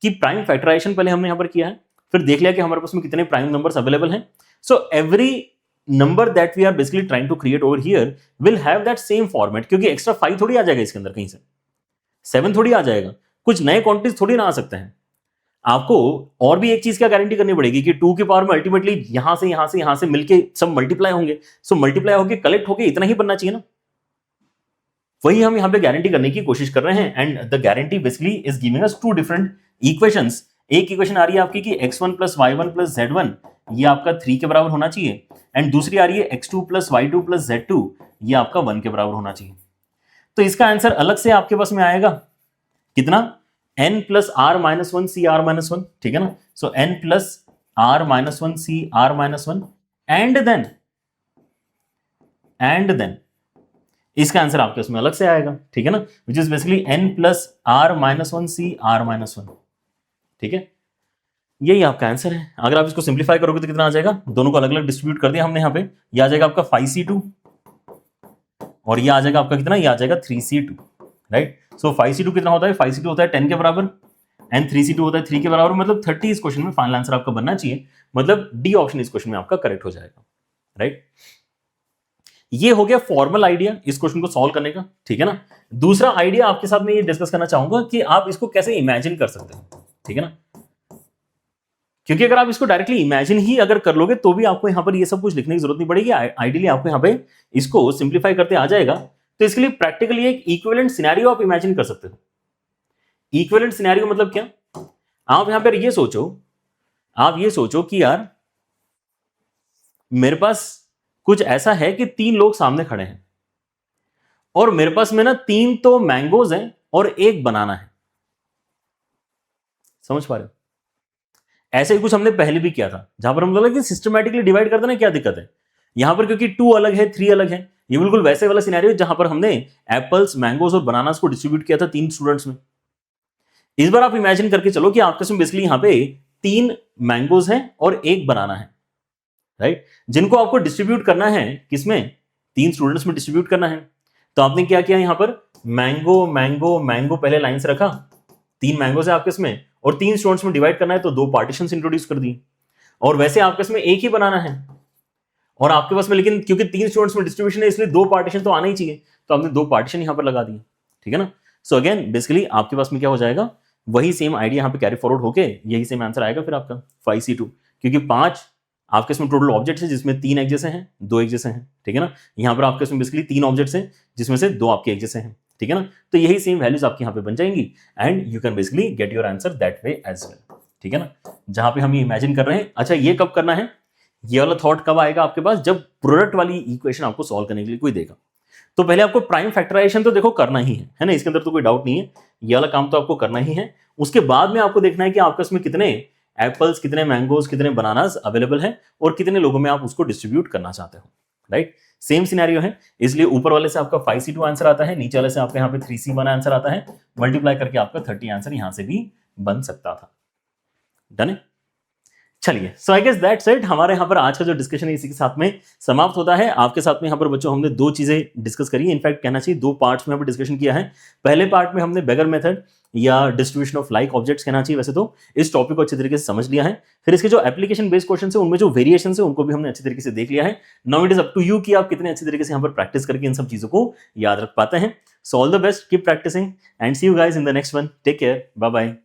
कि प्राइम फैक्टराइजेशन पहले हमने यहां पर किया है, फिर देख लिया कि हमारे पास में कितने प्राइम नंबर्स अवेलेबल हैं। So every number that we are basically trying to create over here will have that same format, क्योंकि एक्स्ट्रा 5 थोड़ी आ जाएगा इसके अंदर, कहीं से 7 थोड़ी आ जाएगा, कुछ नए क्वांटिटीज थोड़ी ना आ सकते हैं। आपको और भी एक चीज क्या गारंटी करनी पड़ेगी कि 2 की पावर में अल्टीमेटली यहां से मिलके सब मल्टीप्लाई होंगे। सो मल्टीप्लाई होके कलेक्ट होके इतना ही बनना चाहिए ना, वही हम यहां पे गारंटी करने की कोशिश कर रहे हैं। And the guarantee basically is giving us 2 different equations. एक इक्वेशन आ रही है आपकी कि x1 plus y1 plus z1 ये आपका 3 के बराबर होना चाहिए, एंड दूसरी आ रही है x2 plus y2 plus z2 ये आपका 1 के बराबर होना चाहिए। तो इसका आंसर अलग से आपके पास में आएगा कितना, n plus r minus 1 C are minus 1, ठीक है ना। So n plus r minus 1 C are minus 1 and then इसका आंसर आपके उसमें अलग से आएगा, ठीक है ना, which is basically n plus r minus 1 C are minus 1, ठीक है। यही आपका आंसर है। अगर आप इसको सिंप्लीफाई करोगे तो कितना आ जाएगा, दोनों को अलग अलग डिस्ट्रीब्यूट कर दिया हमने यहाँ पे, ये आ जाएगा आपका 5c2 और ये आ जाएगा आपका कितना, ये आ जाएगा 3c2, राइट। सो 5c2 कितना होता है, 5c2 होता है 10 के बराबर एंड 3c2 होता है 3 के बराबर, मतलब 30 इस क्वेश्चन में फाइनल आंसर आपका बनना चाहिए। मतलब डी ऑप्शन इस क्वेश्चन में आपका करेक्ट हो जाएगा, राइट। ये हो गया फॉर्मल आइडिया इस क्वेश्चन को सॉल्व करने का, ठीक है ना। दूसरा आइडिया आपके साथ में ये डिस्कस करना चाहूंगा कि आप इसको कैसे इमेजिन कर सकते हो, ठीक है ना। क्योंकि अगर आप इसको डायरेक्टली इमेजिन ही अगर कर लोगे तो भी आपको यहां पर ये सब कुछ लिखने की जरूरत नहीं पड़ेगी, आइडियली आपको यहां पे इसको सिंप्लीफाई करते आ जाएगा। तो इसके लिए प्रैक्टिकली एक इक्विवेलेंट सिनेरियो आप इमेजिन कर सकते हो। इक्विवेलेंट सिनेरियो मतलब क्या, आप यहां पर ये सोचो, आप ये सोचो कि यार मेरे पास कुछ ऐसा है कि 3 लोग सामने खड़े हैं और मेरे पास में ना 3 तो मैंगोज हैं और 1 बनाना है। समझ पा रहे हो? ऐसे ही कुछ हमने पहले भी किया था, जहां पर हम बोला कि सिस्टमैटिकली डिवाइड कर देना, क्या दिक्कत है यहां पर, क्योंकि 2 अलग है 3 अलग है। ये बिल्कुल वैसे वाला सिनेरियो जहां पर हमने एप्पल्स, मैंगोज और बनानास को डिस्ट्रीब्यूट किया था 3 स्टूडेंट्स में। इस बार आप इमेजिन करके चलो कि आपके में बेसिकली यहां पे 3 मैंगोज हैं और 1 बनाना है, राइट, जिनको आपको डिस्ट्रीब्यूट करना है किसमें, 3 स्टूडेंट्स में डिस्ट्रीब्यूट करना है। तो आपने क्या किया, यहां पर मैंगो मैंगो मैंगो पहले लाइन से रखा, 3 मैंगोज है आपके इसमें और 3 स्टूडेंट्स में डिवाइड करना है तो 2 पार्टीशंस इंट्रोड्यूस कर दी। और वैसे आपके इसमें 1 ही बनाना है और आपके पास में, लेकिन क्योंकि 3 स्टूडेंट्स में डिस्ट्रीब्यूशन है इसलिए 2 पार्टीशन तो आना ही चाहिए, तो आपने 2 पार्टीशन यहां पर लगा दिए, ठीक है ना। सो अगेन बेसिकली आपके पास में क्या हो जाएगा, वही सेम आइडिया यहां पे कैरी फॉरवर्ड होके यही सेम आंसर आएगा फिर आपका 5C2, क्योंकि 5 आपके इसमें टोटल ऑब्जेक्ट्स हैं जिसमें 3 एक जैसे हैं 2 एक जैसे हैं, ठीक है ना। यहां पर आपके इसमें बेसिकली 3 ऑब्जेक्ट्स हैं जिसमें से 2 आपके एक जैसे हैं, ठीक है ना। तो यही सेम वैल्यूज आपके यहां पे बन जाएंगी and you can basically get your answer that way as well, ठीक है ना। जहां पे हम ये इमेजिन कर रहे हैं, अच्छा ये कब करना है, ये वाला थॉट कब आएगा आपके पास, जब प्रोडक्ट वाली इक्वेशन आपको सॉल्व करने के लिए कोई देगा। तो पहले आपको प्राइम फैक्टराइजेशन तो देखो करना ही है ना, इसके अंदर तो कोई डाउट नहीं है, ये वाला काम तो आपको करना ही है। उसके बाद में आपको देखना है कि आपके इसमें कितने एप्पल्स, कितने मैंगोज, कितने बनानास अवेलेबल हैं और कितने लोगों में आप उसको डिस्ट्रीब्यूट करना चाहते हो, राइट। सेम सिनेरियो है, इसलिए ऊपर वाले से आपका 5C2 आंसर आता है, नीचे वाले से आपके यहाँ पे 3C1 आंसर आता है, मल्टीप्लाई करके आपका 30 आंसर यहां से भी बन सकता था। डन है, चलिए। सो आई गेस दैट्स इट, हमारे यहाँ पर आज का जो डिस्कशन है इसी के साथ में समाप्त होता है। आपके साथ में यहाँ पर बच्चों हमने 2 चीजें डिस्कस करी, इनफैक्ट कहना चाहिए 2 पार्ट्स में यहाँ पर डिस्कशन किया है। पहले पार्ट में हमने बेगर मेथड या डिस्ट्रीब्यूशन ऑफ लाइक ऑब्जेक्ट्स कहना चाहिए वैसे तो, इस टॉपिक को अच्छे तरीके से समझ लिया है। फिर इसके जो एप्लीकेशन बेस्ड क्वेश्चन है उनमें जो वेरिएशन है उनको भी हमने अच्छे तरीके से देख लिया है। Now it is up to you कि आप कितने अच्छे तरीके से यहाँ पर प्रैक्टिस करके इन सब चीजों को याद रख पाते हैं। So all the best, keep practising and see you guys in the next one. Take care, bye bye.